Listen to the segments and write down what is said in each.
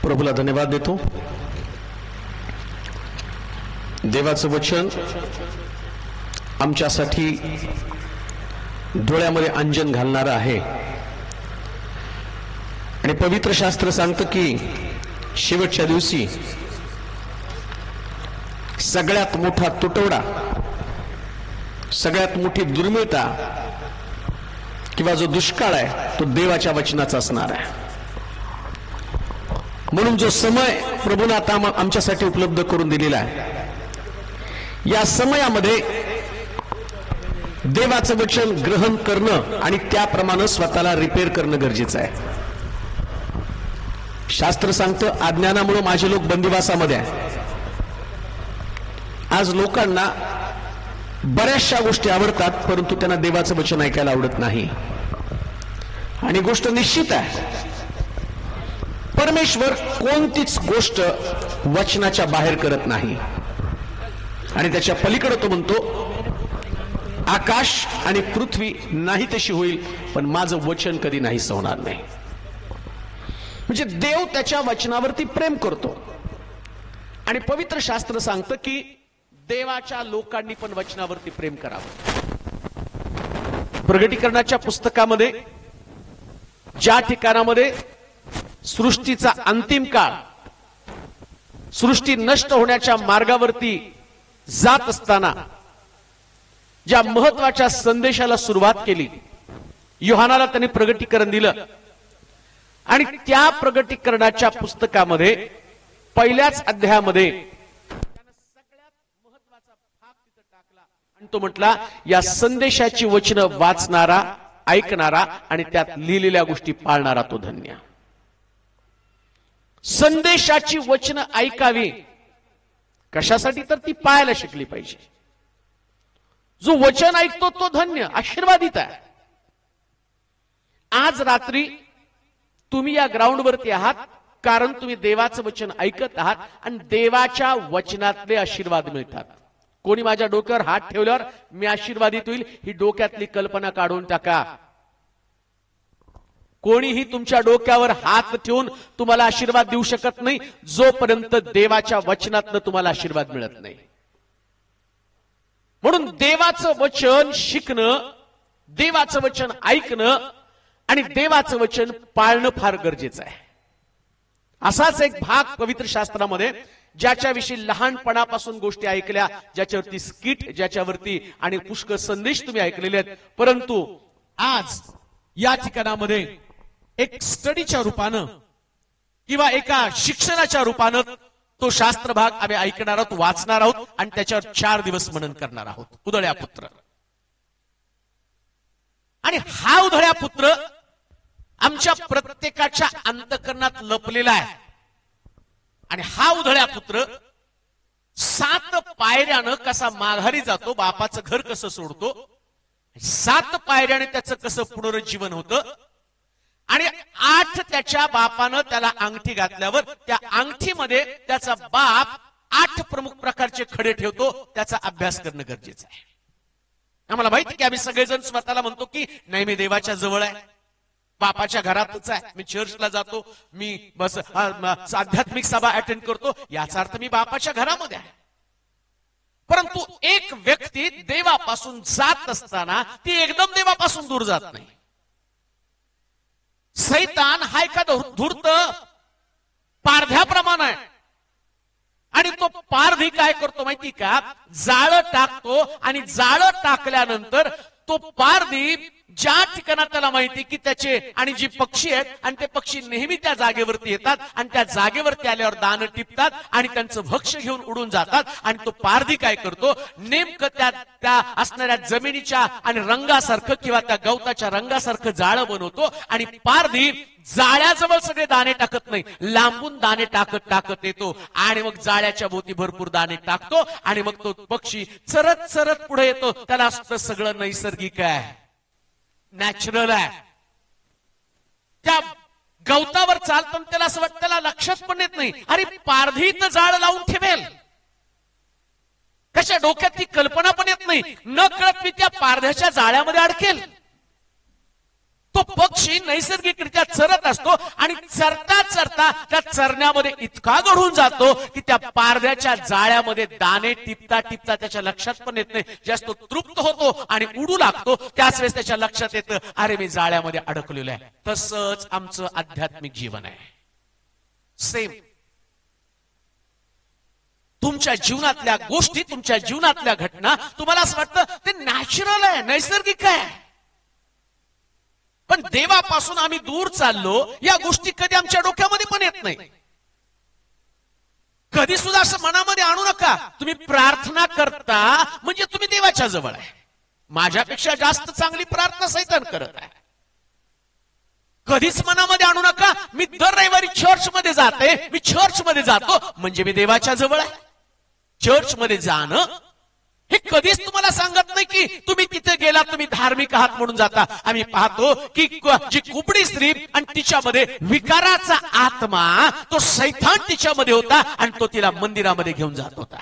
प्रभूला धन्यवाद देतो। देवाचं वचन आमच्यासाठी डोळ्यामध्ये अंजन घालणारं आहे आणि पवित्र शास्त्र सांगतं की शेवटच्या दिवशी सगळ्यात मोठा तुटवडा, सगळ्यात मोठी दुर्मिळता किंवा जो दुष्काळ आहे तो देवाच्या वचनाचा असणार आहे। म्हणून जो समय प्रभूने आता आमच्यासाठी उपलब्ध करून दिलेला आहे, या समयामध्ये देवाचं वचन ग्रहण करणं आणि त्याप्रमाणे स्वतःला रिपेअर करणं गरजेचं आहे। शास्त्र सांगतं अज्ञानामुळे माझे लोक बंदिवासामध्ये आहे। आज लोकांना बऱ्याचशा गोष्टी आवडतात, परंतु त्यांना देवाचं वचन ऐकायला आवडत नाही। आणि गोष्ट निश्चित आहे, परमेश्वर कोणतीच गोष्ट वचनाच्या बाहेर करत नाही आणि त्याच्या पलीकडे तो म्हणतो आकाश आणि पृथ्वी नाही तशी होईल, पण माझं वचन कधी नाही होणार नाही। म्हणजे देव त्याच्या वचनावरती प्रेम करतो आणि पवित्र शास्त्र सांगतं की देवाच्या लोकांनी पण वचनावरती प्रेम करावं। प्रगटीकरणाच्या पुस्तकामध्ये ज्या ठिकाणामध्ये सृष्टीचा अंतिम काळ, सृष्टी नष्ट होण्याच्या मार्गावरती जात असताना ज्या महत्वाच्या संदेशाला सुरुवात केली, योहानाला त्यांनी प्रगटीकरण दिलं आणि त्या प्रगटीकरणाच्या पुस्तकामध्ये पहिल्याच अध्यायामध्ये सगळ्यात महत्वाचा भाग तिथं टाकला आणि तो म्हटला या संदेशाची वचनं वाचणारा, ऐकणारा आणि त्यात लिहिलेल्या गोष्टी पाळणारा तो धन्य। संदेशाची वचनं ऐकावी कशासाठी? तर ती पाळायला शिकली पाहिजे। जो वचन ऐकतो तो धन्य, आशीर्वादित आहे। आज रात्री तुम्ही या ग्राउंडवरती आहात कारण तुम्ही देवाचं वचन ऐकत आहात आणि देवाच्या वचनातले आशीर्वाद मिळतात। कोणी माझ्या डोक्यावर हात ठेवल्यावर मी आशीर्वादित होईल ही डोक्यातली कल्पना काढून टाका। कोणीही तुमच्या डोक्यावर हात ठेवून तुम्हाला आशीर्वाद देऊ शकत नाही जोपर्यंत देवाच्या वचनातनं तुम्हाला आशीर्वाद मिळत नाही। म्हणून देवाचं वचन शिकणं, देवाचं वचन ऐकणं आणि देवाचं वचन पाळणं फार गरजेचं आहे। असाच एक भाग पवित्र शास्त्रामध्ये ज्याच्याविषयी लहानपणापासून गोष्टी ऐकल्या, ज्याच्यावरती स्किट, ज्याच्यावरती आणि पुष्कळ संदेश तुम्ही ऐकलेले आहेत, परंतु आज या ठिकाणामध्ये एक स्टडीच्या रूपानं किंवा एका शिक्षणाच्या रूपानं तो शास्त्र भाग आम्ही ऐकणार आहोत, वाचणार आहोत आणि त्याच्यावर 4 दिवस मनन करणार आहोत। उधळ्या पुत्र, आणि हा उधळ्या पुत्र आमच्या प्रत्येकाच्या अंतःकरणात लपलेला आहे आणि हा उधळ्या पुत्र 7 पायऱ्यानं कसा माघारी जातो, बापाचं घर कसं सोडतो, 7 पायऱ्याने त्याचं कसं पुनरुज्जीवन होतं आणि 8 त्याच्या बापानं त्याला अंगठी घातल्यावर त्या अंगठीमध्ये त्याचा बाप 8 प्रमुख प्रकारचे खडे ठेवतो, त्याचा अभ्यास करणं गरजेचं आहे। आम्हाला माहिती की आम्ही सगळेजण स्वतःला म्हणतो की नाही मी देवाच्या जवळ आहे, बापाच्या घरातच आहे, मी चर्चला जातो, मी बस आध्यात्मिक सभा अटेंड करतो, याचा अर्थ मी बापाच्या घरामध्ये आहे। परंतु एक व्यक्ती देवापासून जात असताना ती एकदम देवापासून दूर जात नाही। सैतान हा एखादा धूर्त पारध्याप्रमाणे आहे आणि तो पारधी काय करतो माहिती का? जाळं टाकतो आणि जाळं टाकल्यानंतर तो पारधी ज्या ठिकाणी त्याला माहिती की त्याचे आणि जी पक्षी आहेत आणि ते पक्षी नेहमी त्या जागेवरती येतात आणि त्या जागेवरती आल्यावर दाणं टिपतात आणि त्यांचं भक्ष्य घेऊन उडून जातात आणि तो पारधी काय करतो? नेमकं त्या असणाऱ्या जमिनीच्या आणि रंगासारखं किंवा त्या गवताच्या रंगासारखं जाळं बनवतो आणि पारधी जाळ्याजवळ सगळे दाणे टाकत नाही, लांबून दाणे टाकत टाकत येतो आणि मग जाळ्याच्या भोवती भरपूर दाणे टाकतो आणि मग तो पक्षी चरत चरत पुढे येतो। त्याला असतं सगळं नैसर्गिक आहे, नॅचरल आहे। त्या गवतावर चालतो त्याला असं वाटतं, त्याला लक्षात पण येत नाही अरे पारधी तर जाळ लावून ठेवेल, त्याच्या डोक्यात ती कल्पना पण येत नाही, न कळत मी त्या पारध्याच्या जाळ्यामध्ये अडकेल। तो पक्षी नैसर्गिकरित्या चरत असतो आणि चरता चरता त्या चरण्यामध्ये इतका गढून जातो की त्या पारध्याच्या जाळ्यामध्ये दाणे टिपता टिपता त्याच्या लक्षात पण येत नाही. ज्यास तो तृप्त होतो आणि उडू लागतो त्याच वेळेस त्याच्या लक्षात येतं, अरे मी जाळ्यामध्ये अडकलेलो आहे. तसंच आमचं आध्यात्मिक जीवन आहे. सेम. तुमच्या जीवनातल्या गोष्टी, तुमच्या जीवनातल्या घटना तुम्हाला असं वाटतं ते नॅचरल आहे, नैसर्गिक आहे. पण देवापासून आम्ही दूर चाललो या गोष्टी कधी आमच्या डोक्यामध्ये पण येत नाही. कधी सुद्धा असं मनामध्ये आणू नका तुम्ही प्रार्थना करता म्हणजे तुम्ही देवाच्या जवळ आहे. माझ्यापेक्षा जास्त चांगली प्रार्थना सैतान करत आहे. कधीच मनामध्ये आणू नका मी दर रविवारी चर्चमध्ये जाते, मी चर्चमध्ये जातो म्हणजे मी देवाच्या जवळ आहे. चर्चमध्ये जाणं हे कधीच तुम्हाला सांगत नाही की तुम्ही तिथे गेला तुम्ही धार्मिक आहात म्हणून जाता. आम्ही पाहतो की जी कुबडी स्त्री आणि तिच्यामध्ये विकाराचा आत्मा, तो सैतान तिच्यामध्ये होता आणि तो तिला मंदिरामध्ये घेऊन जात होता.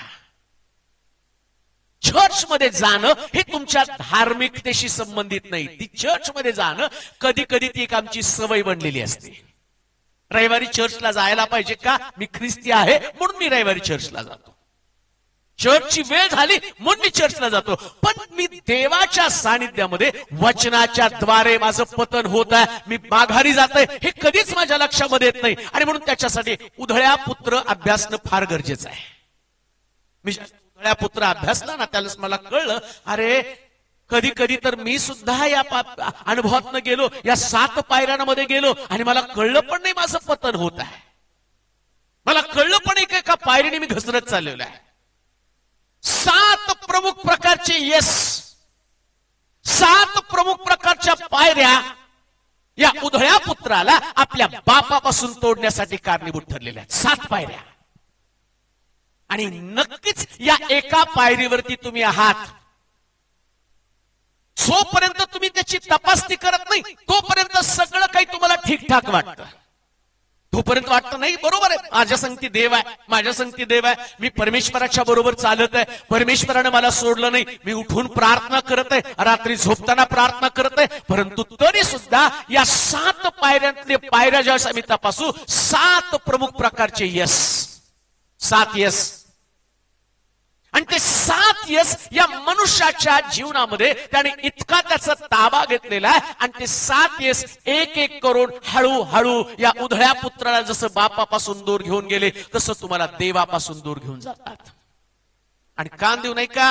चर्चमध्ये जाणं हे तुमच्या धार्मिकतेशी संबंधित नाही. ती चर्चमध्ये जाणं कधी कधी ती एक आमची सवय बनलेली असते. रविवारी चर्चला जायला पाहिजे का, मी ख्रिस्ती आहे म्हणून मी रविवारी चर्चला जातो. चर्चची वेळ झाली म्हणून मी चर्चला जातो. पण मी देवाच्या सानिध्यामध्ये वचनाच्या द्वारे माझं पतन होत आहे, मी माघारी जात आहे हे कधीच माझ्या लक्षामध्ये येत नाही. आणि म्हणून त्याच्यासाठी उधळ्या पुत्र अभ्यासणं फार गरजेचं आहे. मी उधळ्या पुत्र अभ्यासला ना त्यावेळेस मला कळलं, अरे कधी कधी तर मी सुद्धा या अनुभवातनं गेलो, या 7 पायऱ्यांमध्ये गेलो आणि मला कळलं पण नाही माझं पतन होत आहे. मला कळलं पण नाही एका पायरीने मी घसरत चाललेलो आहे. 7 प्रमुख प्रकारचे यश, 7 प्रमुख प्रकारच्या पायऱ्या या उधळ्या पुत्राला आपल्या बापापासून तोडण्यासाठी कारणीभूत ठरलेल्या आहेत. 7 पायऱ्या. आणि नक्कीच या एका पायरीवरती तुम्ही आहात जोपर्यंत तुम्ही त्याची तपासणी करत नाही तोपर्यंत सगळं काही तुम्हाला ठीकठाक वाटतं. तोपर्यंत वाटतं नाही बरोबर आहे, माझ्या संगती देव आहे, माझ्या संगती देव आहे, मी परमेश्वराच्या बरोबर चालत आहे, परमेश्वराने मला सोडलं नाही, मी उठून प्रार्थना करत आहे, रात्री झोपताना प्रार्थना करत आहे. परंतु तरी सुद्धा या 7 पायऱ्यातले पायऱ्या ज्यावेळेस आम्ही तपासू, 7 प्रमुख प्रकारचे यश, 7 यश. आणि ते 7 यश या मनुष्याच्या जीवनामध्ये त्याने इतका त्याचा ताबा घेतलेला आहे. आणि ते 7 यश एक एक करून हळूहळू या उधळ्या पुत्राला जसं बापापासून दूर घेऊन गेले तसं तुम्हाला देवापासून दूर घेऊन जातात. आणि कान देऊ नाही का,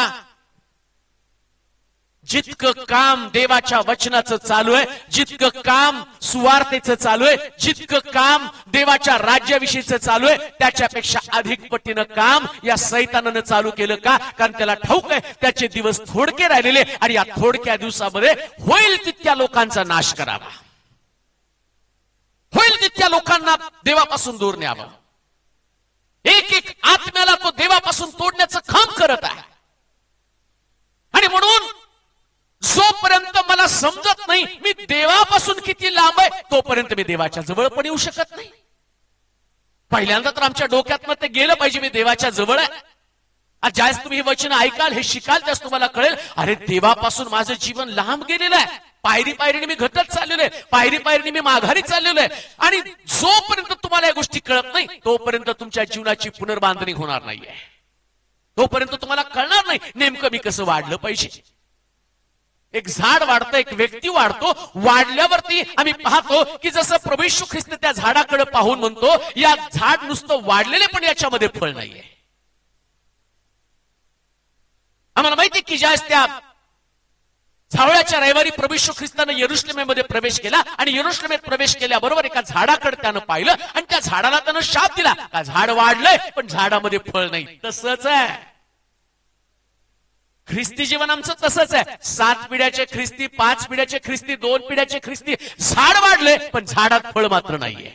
जितकं काम देवाच्या वचनाचं चालू आहे, जितकं काम सुवार्तेचं चालू आहे, जितकं काम देवाच्या राज्याविषयीचं चालू आहे त्याच्यापेक्षा अधिक पटीनं काम या सैतानानं चालू केलं का, कारण त्याला ठाऊक आहे त्याचे दिवस थोडके राहिलेले आणि या थोडक्या दिवसामध्ये होईल तितक्या लोकांचा नाश करावा, होईल तितक्या लोकांना देवापासून दूर न्यावं. एक एक आत्म्याला तो देवापासून तोडण्याचं काम करत आहे. आणि म्हणून जोपर्यंत मला समजत नाही मी देवापासून किती लांब आहे तोपर्यंत मी देवाच्या जवळ पण येऊ शकत नाही. पहिल्यांदा तर आमच्या डोक्यात ते गेलं पाहिजे मी देवाच्या जवळ आहे. ज्यावेळेस तुम्ही हे वचन ऐकाल, हे शिकाल, त्यास तुम्हाला कळेल अरे देवापासून माझं जीवन लांब गेलेलं आहे, पायरी पायरीने मी घटत चाललेलो आहे, पायरी पायरीने मी माघारी चाललेलो आहे. आणि जोपर्यंत तुम्हाला या गोष्टी कळत नाही तोपर्यंत तुमच्या जीवनाची पुनर्बांधणी होणार नाहीये. तोपर्यंत तुम्हाला कळणार नाही नेमकं मी कसं वाढलं पाहिजे. एक झाड वाढतं, एक व्यक्ती वाढतो, वाढल्यावरती आम्ही पाहतो की जसं प्रभू येशू ख्रिस्त त्या झाडाकडे पाहून म्हणतो या झाड नुसतं वाढलेले पण याच्यामध्ये फळ नाहीये. आम्हाला माहिती की ज्यावेळेस त्या झावळ्याच्या रविवारी प्रभू येशू ख्रिस्तानं यरुशलेमेमध्ये प्रवेश केला आणि यरुशलेमेत प्रवेश केल्याबरोबर एका झाडाकडे त्यानं पाहिलं आणि त्या झाडाला त्यानं शाप दिला का झाड वाढलंय पण झाडामध्ये फळ नाही. तसंच आहे ख्रिस्ती जीवन आमचं, तसंच आहे. 7 पिढ्याचे ख्रिस्ती, 5 पिढ्याचे ख्रिस्ती, 2 पिढ्याचे ख्रिस्ती, झाड वाढले पण झाडात फळ मात्र नाहीये.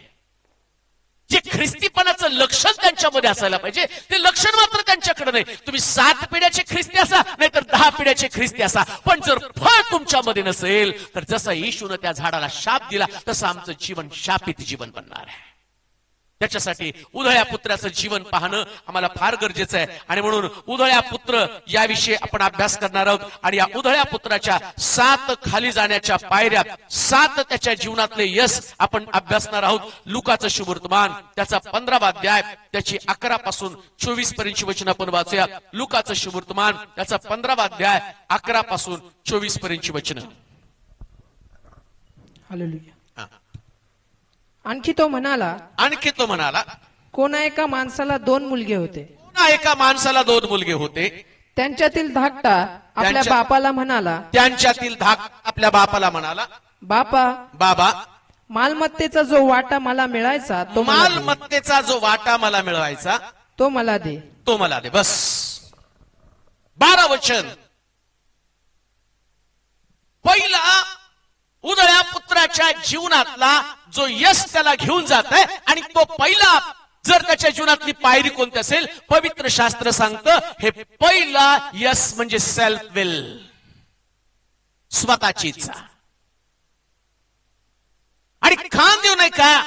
जे ख्रिस्तीपणाचं लक्षण त्यांच्यामध्ये असायला पाहिजे ते लक्षण मात्र त्यांच्याकडे नाही. तुम्ही 7 पिढ्याचे ख्रिस्ती असा नाहीतर 10 पिढ्याचे ख्रिस्ती असा, पण जर फळ तुमच्यामध्ये नसेल तर जसं येशूनं त्या झाडाला शाप दिला तसं आमचं जीवन शापित जीवन बनणार आहे. त्याच्यासाठी उधळ्या पुत्राचं जीवन पाहणं आम्हाला फार गरजेचं आहे आणि म्हणून उधळ्या पुत्र याविषयी आपण अभ्यास करणार आहोत आणि या उधळ्या पुत्राच्या 7 खाली जाण्याच्या पायऱ्या, 7 त्याच्या जीवनातले यश आपण अभ्यासणार आहोत. लुकाचं शुभवर्तमान त्याचा 15वा अध्याय त्याची 11 पासून 24 पर्यंतची वचन आपण वाचूया. लुकाचं शुभवर्तमान त्याचा 15वा अध्याय 11 पासून 24 पर्यंतची वचन. हालेलुया. आणखी तो म्हणाला, कोणा एका माणसाला 2 मुलगे होते. एका माणसाला 2 मुलगे होते. त्यांच्यातील धाकटा आपल्या बापाला म्हणाला, बाबा, मालमत्तेचा जो वाटा मला मिळायचा तो मला दे. बस 12 वचन. पहिला उधळ्या पुत्राच्या जीवनातला जो यश त्याला घेऊन जात आहे आणि तो पहिला जर त्याच्या जीवनातली पायरी कोणती असेल, पवित्र शास्त्र सांगतं हे पहिला यश म्हणजे सेल्फ विल, स्वतःची इच्छा. आणि खान देऊ नये का,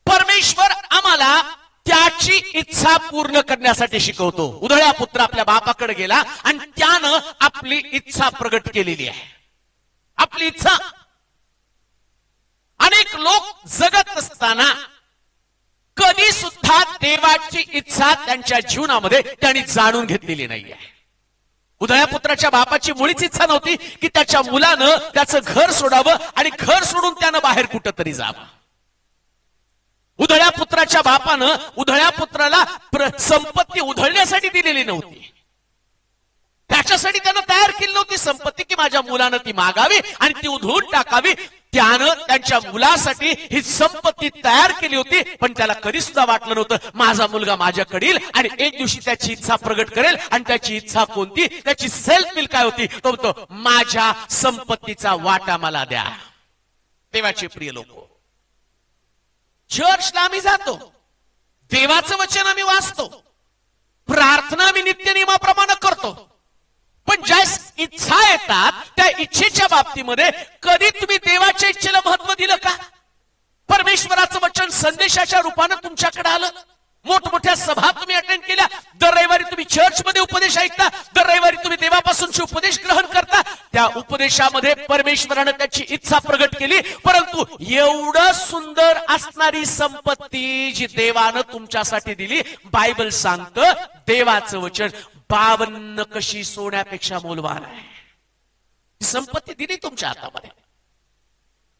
परमेश्वर आम्हाला त्याची इच्छा पूर्ण करण्यासाठी शिकवतो. उधळ्या पुत्र आपल्या बापाकडे गेला आणि त्यानं आपली इच्छा प्रगट केलेली आहे. आपली इच्छा. अनेक लोक जगत असताना कधी सुद्धा देवाची इच्छा त्यांच्या जीवनामध्ये त्यांनी जाणून घेतलेली नाहीये. उधळ्या पुत्राच्या बापाची मुळीच इच्छा नव्हती की त्याच्या मुलानं त्याचं घर सोडावं आणि घर सोडून त्यानं बाहेर कुठं तरी जावं. उधळ्या पुत्राच्या बापानं उधळ्या पुत्राला संपत्ती उधळण्यासाठी दिलेली नव्हती. त्याच्यासाठी त्यानं तयार केली नव्हती संपत्ती की माझ्या मुलानं ती मागावी आणि ती उधळून टाकावी. त्यानं त्यांच्या मुलासाठी ही संपत्ती तयार केली होती, पण त्याला कधी सुद्धा वाटलं नव्हतं माझा मुलगा माझ्याकडे येईल आणि एक दिवशी त्याची इच्छा प्रगट करेल. आणि त्याची इच्छा कोणती, त्याची सेल्फ विल काय होती, तो म्हणतो माझ्या संपत्तीचा वाटा मला द्या. देवाचे प्रिय लोक, चर्चला आम्ही जातो, देवाचं वचन आम्ही वाचतो, प्रार्थना आम्ही नित्य नियमाप्रमाणे करतो, पण ज्या इच्छा येतात त्या इच्छेच्या बाबतीमध्ये कधी तुम्ही देवाच्या इच्छेला महत्व दिलं का? परमेश्वराचं वचन संदेशाच्या रूपानं तुमच्याकडे आलं. मोठमोठ्या सभा तुम्ही अटेंड केल्या, दर रविवारी तुम्ही चर्चमध्ये उपदेश ऐकता, दर रविवारी तुम्ही देवापासूनचे उपदेश ग्रहण करता. त्या उपदेशामध्ये परमेश्वरानं त्याची इच्छा प्रगट केली, परंतु एवढं सुंदर असणारी संपत्ती जी देवानं तुमच्यासाठी दिली, बायबल सांगतं देवाचं वचन 52 कशी सोन्यापेक्षा मोलवान आहे. संपत्ती दिली तुमच्या हातामध्ये,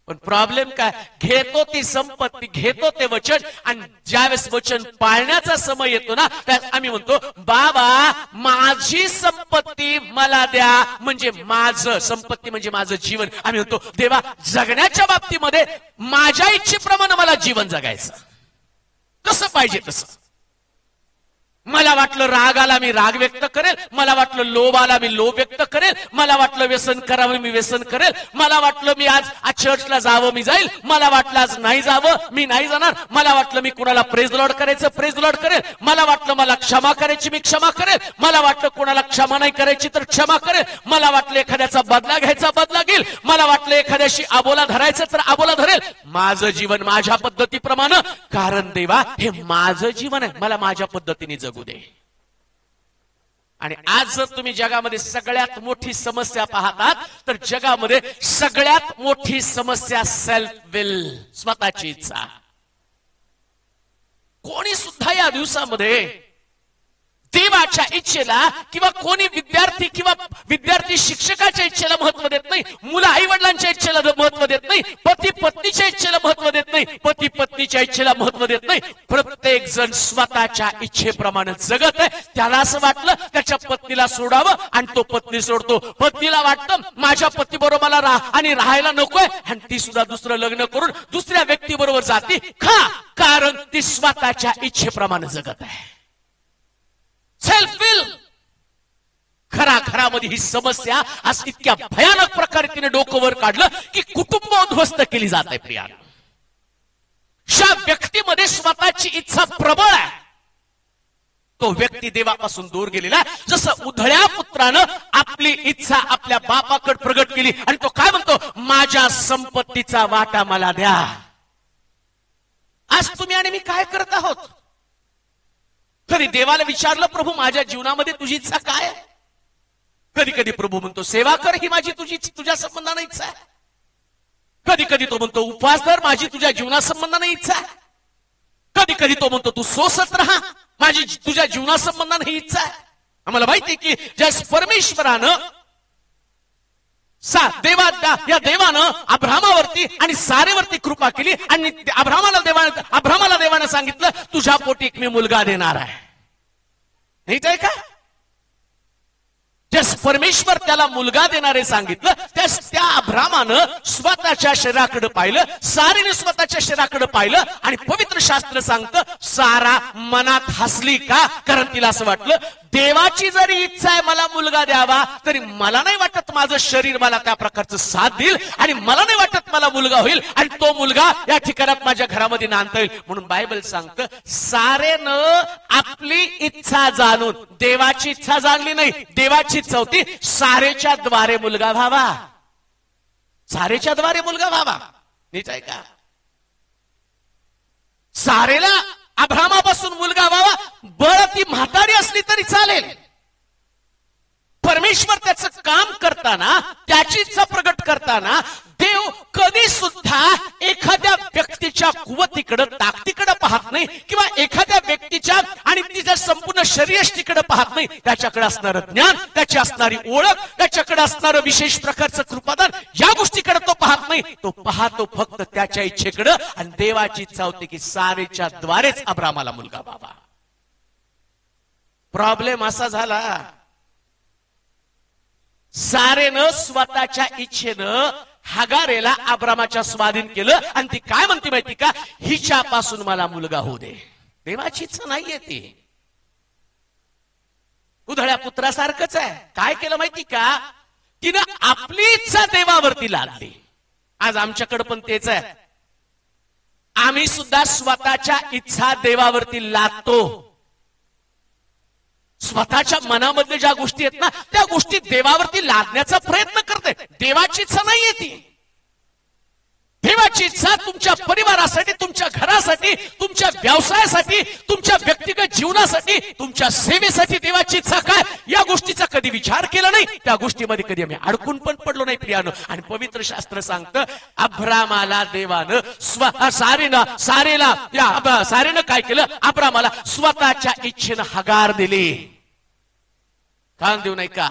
पण प्रॉब्लेम काय, घेतो ती संपत्ती, घेतो ते वचन आणि ज्यावेळेस वचन पाळण्याचा समय येतो ना, त्यात आम्ही म्हणतो बाबा माझी संपत्ती मला द्या, म्हणजे माझं संपत्ती म्हणजे माझं जीवन. आम्ही म्हणतो देवा जगण्याच्या बाबतीमध्ये माझ्या इच्छेप्रमाणे मला जीवन जगायचं, कसं पाहिजे तसं. मला वाटलं राग आला मी राग व्यक्त करेल, मला वाटलं लोभ आला मी लोभ व्यक्त करेल, मला वाटलं व्यसन करावं मी व्यसन करेल, मला वाटलं मी आज चर्चला जावं मी जाईल, मला वाटलं आज नाही जावं मी नाही जाणार, मला वाटलं मी कुणाला प्रेज लॉर्ड करायचं प्रेज लॉर्ड करेल, मला वाटलं मला क्षमा करायची मी क्षमा करेल, मला वाटलं कोणाला क्षमा नाही करायची तर क्षमा करेल, मला वाटलं एखाद्याचा बदला घ्यायचा बदला घेईल, मला वाटलं एखाद्याशी आबोला धरायचं तर आबोला धरेल. माझं जीवन माझ्या पद्धतीप्रमाणे, कारण देवा हे माझं जीवन आहे, मला माझ्या पद्धतीने जगू दे. आणि आज जर तुम्ही जगामध्ये सगळ्यात मोठी समस्या पाहतात तर जगामध्ये सगळ्यात मोठी समस्या सेल्फ विल, स्वतःची इच्छा. कोणी सुद्धा या दिवसामध्ये देवाच्या इच्छेला किंवा कोणी विद्यार्थी शिक्षकाच्या इच्छेला महत्व देत नाही, मुलं आई वडिलांच्या इच्छेला महत्व देत नाही, पती पत्नीच्या इच्छेला महत्व देत नाही, पती पत्नीच्या इच्छेला महत्व देत नाही. प्रत्येक जण स्वतःच्या इच्छेप्रमाणे जगत आहे. त्याला असं वाटलं त्याच्या पत्नीला सोडावं आणि तो पत्नी सोडतो. पत्नीला वाटतं माझ्या पती बरोबर मला आणि राहायला नकोय आणि ती सुद्धा दुसरं लग्न करून दुसऱ्या व्यक्ती बरोबर जाती. कारण ती स्वतःच्या इच्छेप्रमाणे जगत आहे. Self will. घराघरामध्ये ही समस्या आज इतक्या भयानक प्रकारे तिने डोकं वर काढलं की कुटुंब उद्ध्वस्त केली जात आहे. प्रिया, ज्या व्यक्तीमध्ये स्वतःची इच्छा प्रबळ आहे तो व्यक्ती देवापासून दूर गेलेला आहे. जसं उधळ्या पुत्रानं आपली इच्छा आपल्या बापाकडे प्रगट केली आणि तो काय म्हणतो, माझ्या संपत्तीचा वाटा मला द्या. आज तुम्ही आणि मी काय करत आहोत? कधी देवाला विचारलं, प्रभू माझ्या जीवनामध्ये तुझी इच्छा काय आहे? कधी कधी प्रभू म्हणतो सेवा कर, ही माझी तुझ्या संबंधाने इच्छा आहे. कधी कधी तो म्हणतो उपवास धर, माझी तुझ्या जीवनासंबंधाने इच्छा आहे. कधी कधी तो म्हणतो तू सोसत राहा, माझी तुझ्या जीवनासंबंधाने ही इच्छा आहे. आम्हाला माहिती की ज्या परमेश्वरानं या देवानं अब्रामावरती आणि सारेवरती कृपा केली आणि अब्रामाला देवानं सांगितलं तुझ्या पोटी एक मी मुलगा देणार आहे. नाही आहे का? ज्यास परमेश्वर त्याला मुलगा देणारे सांगितलं, त्या अब्रामानं स्वतःच्या शरीराकडे पाहिलं, सारीने स्वतःच्या शरीराकडे पाहिलं आणि पवित्र शास्त्र सांगतं सारा मनात हसली. का? कारण तिला असं वाटलं देवाची जरी इच्छा आहे मला मुलगा द्यावा, तरी मला नाही वाटत माझं शरीर मला त्या प्रकारचं साथ देईल आणि मला नाही वाटत मला मुलगा होईल आणि तो मुलगा या ठिकाणात माझ्या घरामध्ये नांदता येईल. म्हणून बायबल सांगतं सारेनं आपली इच्छा जाणून देवाची इच्छा जाणली नाही. देवाची इच्छा होती सारेच्या द्वारे मुलगा व्हावा, सारेच्या द्वारे मुलगा व्हावा. नीट आहे का? सारेला अब्रामापासून मुलगा व्हावा, बळ ती म्हातारी असली तरी चालेल. परमेश्वर त्याचं काम करताना, त्याची इच्छा प्रगट करताना देव कधी सुद्धा एखाद्या व्यक्तीच्या कुवतीकडे ताकदीकडे पाहत नाही किंवा एखाद्या व्यक्तीच्या आणि तिच्या संपूर्ण शरीयष्टीकडे पाहत नाही. त्याच्याकडे असणारं ज्ञान, त्याची असणारी ओळख, त्याच्याकडे असणारं विशेष प्रकारचं कृपादान, या गोष्टीकडे तो पाहत नाही. तो पाहतो फक्त त्याच्या इच्छेकडे आणि देवाची इच्छा होती की सारेच्या द्वारेच अब्रामाला मुलगा व्हावा. प्रॉब्लेम असा झाला, सारेनं स्वतःच्या इच्छेनं हगारेला अब्रामाच्या स्वाधीन केलं आणि ती काय म्हणते माहिती का? हिच्यापासून मला मुलगा होऊ दे. देवाची इच्छा नाहीये ती. उधळ्या पुत्रासारखंच आहे. काय केलं माहिती का? तिनं आपली इच्छा देवावरती लादली. आज आमच्याकडे पण तेच आहे. आम्ही सुद्धा स्वतःच्या इच्छा देवावरती लादतो. स्वतःच्या मनामधल्या ज्या गोष्टी आहेत ना, त्या गोष्टी देवावरती लादण्याचा प्रयत्न करते. देवाची इच्छा नाहीये ती. देवाची इच्छा तुमच्या परिवारासाठी, तुमच्या घरासाठी, तुमच्या व्यवसायासाठी, तुमच्या व्यक्तिगत जीवनासाठी, तुमच्या सेवेसाठी देवाची इच्छा काय या गोष्टीचा कधी विचार केला नाही. त्या गोष्टीमध्ये कधी आम्ही अडकून पण पडलो नाही प्रियानो. आणि पवित्र शास्त्र सांगतं अब्रामाला देवानं सारेनं काय केलं? अब्रामाला स्वतःच्या इच्छेनं हगार दिली. कान देऊ नाही का?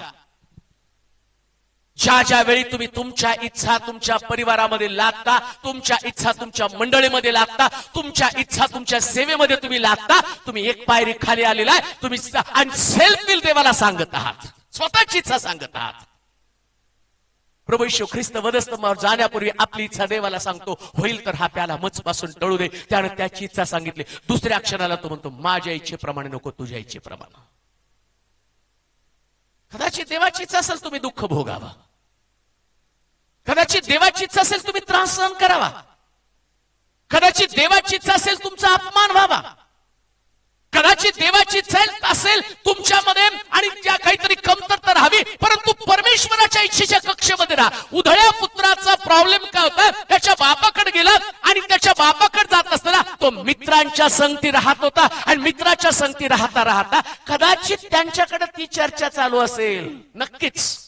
ज्या वेळी तुम्ही तुमच्या इच्छा तुमच्या परिवारामध्ये लादता, तुमच्या इच्छा तुमच्या मंडळीमध्ये लादता, तुमच्या इच्छा तुमच्या सेवेमध्ये तुम्ही लादता, तुम्ही एक पायरी खाली आलेला आहे. तुम्ही सेल्फ विल देवाला सांगत आहात, स्वतःची इच्छा सांगत आहात. प्रभू येशू ख्रिस्त वधस्तंभावर जाण्यापूर्वी आपली इच्छा देवाला सांगतो, होईल तर हा प्याला मजपासून टळू दे. त्याने त्याची इच्छा सांगितली. दुसऱ्या क्षणाला तो म्हणतो माझ्या इच्छेप्रमाणे नको, तुझ्या इच्छेप्रमाणे. कदाचित देवाची इच्छा असेल तुम्ही दुःख भोगावा, कदाचित देवाची इच्छा असेल तुम्ही त्रास सहन करावा, कदाचित देवाची इच्छा असेल तुमचा अपमान व्हावा, कदाचित देवाची इच्छा असेल तुमच्यामध्ये आणि ज्या काहीतरी कमतरता राहावी, परंतु परमेश्वराच्या इच्छेच्या कक्षेमध्ये राहा. उधळ्या पुत्राचा प्रॉब्लेम काय होता? त्याच्या बापाकडे गेला आणि त्याच्या बापाकडे जात असताना तो मित्रांच्या संगती राहत होता आणि मित्राच्या संगती राहता राहता कदाचित त्यांच्याकडे ती चर्चा चालू असेल. नक्कीच.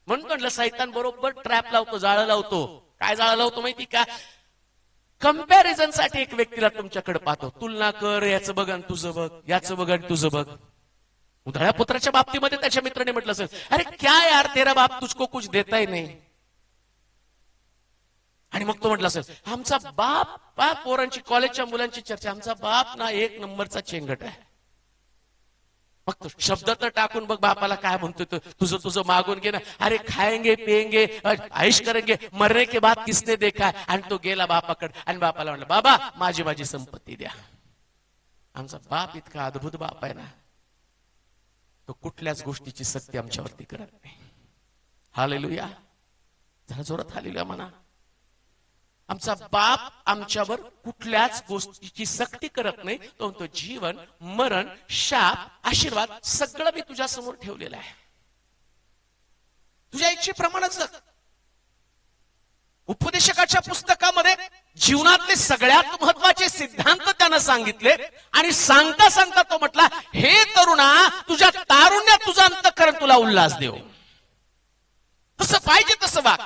म्हणून म्हटलं सैतान बरोबर ट्रॅप लावतो, जाळं लावतो. काय जाळं लावतो माहिती का? कंपॅरिझन साठी एक व्यक्तीला तुमच्याकडे पाहतो. तुलना कर, याचं बघ आणि तुझं बघ, याचं बघ आणि तुझं बघ. उधळ्या पुत्राच्या बाबतीमध्ये त्याच्या मित्राने म्हटलं असेल, अरे क्या यार तेरा बाप तुझको कुछ देता ही नाही. आणि मग तो म्हटलं असेल आमचा बाप पोरांची कॉलेजच्या मुलांची चर्चा, आमचा बाप ना एक नंबरचा चेंगट आहे. मग तो शब्द तर टाकून बघ बापाला काय म्हणतोय, तुझं तुझं मागून घे ना. अरे खाएंगे पिएंगे ऐश करेंगे, मरने के बाद किसने देखा. आणि तो गेला बापाकडे आणि बापाला म्हणलं बाबा माझी संपत्ती द्या. आमचा बाप इतका अद्भुत बाप आहे ना, तो कुठल्याच गोष्टीची सक्ती आमच्यावरती करत नाही. हालेलुया. जरा जोरात हालेलुया म्हणा. आमचा बाप आमच्यावर कुठल्याच गोष्टीची सक्ती करत नाही. तो म्हणतो जीवन, मरण, शाप, आशीर्वाद सगळं मी तुझ्या समोर ठेवलेलं आहे. तुझ्या इच्छेप्रमाणे जग. उपदेशकाच्या पुस्तकामध्ये जीवनातले सगळ्यात महत्वाचे सिद्धांत त्यानं सांगितले आणि सांगता सांगता तो म्हटला, हे तरुणा, तुझ्या तारुण्यात तुझं अंतःकरण तुला उल्हास देव. तसं पाहिजे तसं वाग,